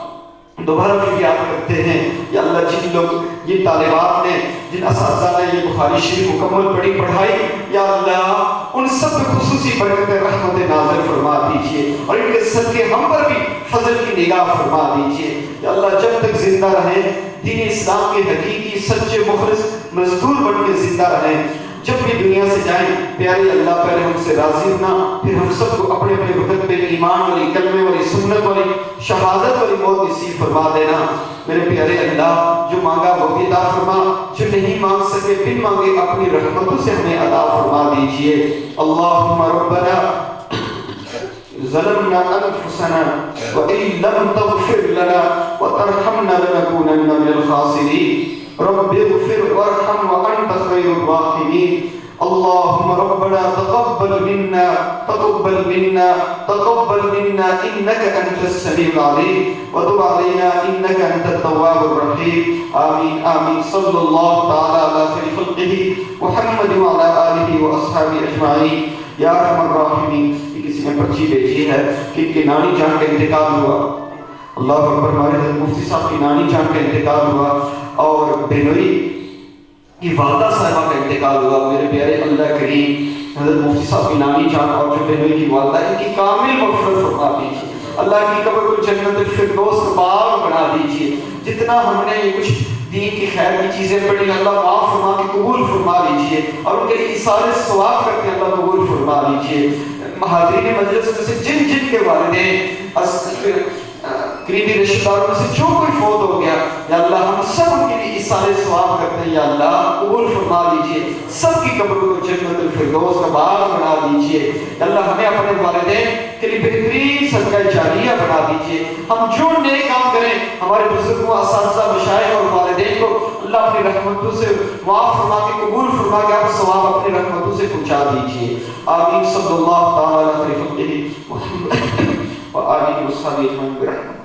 دوبارہ پھر یاد کرتے ہیں یا اللہ، جن لوگ یہ طالبات نے، جن اساتذہ نے یہ بخاری شریف مکمل پڑھائی یا اللہ، ان سب پہ خصوصی برکت رحمت نازل فرما دیجیے اور ان کے صدقے ہم پر بھی فضل کی نگاہ فرما دیجیے یا اللہ۔ جب تک زندہ رہیں، دین اسلام کے حقیقی سچے مخلص مزدور بن کے زندہ رہیں، جب بھی دنیا سے جائیں پیارے اللہ، پہلے ہم سے راضی ہونا، پھر ہم سب کو اپنے اپنے وقت پہ ایمان والی، کلمے والی، سنت والی، شہادت والی موت نصیب فرما دینا۔ میرے پیارے اللہ، جو مانگا وہ بھی عطا فرما، جو نہیں مانگ سکے بن مانگے اپنی رحمتوں سے ہمیں عطا فرما دیجیے۔ اللہم ربنا ظلمنا انفسنا وان لم تغفر لنا وترحمنا لنكونن من الخاسرين رب اغفر وارحم وانت خير الراحمين۔ اللهم ربنا تقبل منا انك انت السميع العليم وتب علينا انك انت التواب الرحيم۔ آمين آمين۔ صلى الله تعالى على خير خلقه محمد وعلى آله واصحابه اجمعين یا ارحم الراحمین۔ کسی نے پرچی بھیجی ہے کہ ان کی نانی جان کا انتقال ہوا، اللہ اکبر، ہمارے حضرت مفتی صاحب کی نانی جان کا انتقال ہوا اور بینوئی کی والدہ صاحبہ کا انتقال ہوا۔ میرے پیارے اللہ کریم، حضرت مفتی صاحب کی نانی جان اور جو بینوئی کی والدہ، ان کی کامل مغفرت فرما دیجیے اللہ، کی قبر کو جنت الفردوس کا باغ بنا دیجیے۔ جتنا ہم نے یہ کچھ دین کی خیر کی چیزیں پڑھی اللہ معاف فرما کے قبول فرما لیجیے اور ان کے لیے اثار ثواب کر کے اللہ قبول فرما لیجیے۔ حاضرین مجلس میں سے جن کے والدین قریبی رشتہ داروں میں سے جو کوئی فوت ہو گیا یا اللہ، ہم سب ان کے لیے اثار ثواب کرتے ہیں یا اللہ، قبول فرما لیجیے، سب کی قبروں کو جنت الفردوس کا باغ بنا دیجیے یا اللہ۔ ہمیں اپنے والدین کے لیے بہترین صدقہ جاریہ بنا دیجیے۔ ہم جو نیک کام کریں ہمارے بزرگوں، اساتذہ، مشائخ اور والدین کو اللہ اپنی رحمتوں سے معاف فرما کے قبول فرما کے آپ ثواب اپنی رحمتوں سے پہنچا دیجیے۔ آمین۔ صلی اللہ تعالی علیہ وسلم وآلہ وصحبہ اجمعین برحمتہ۔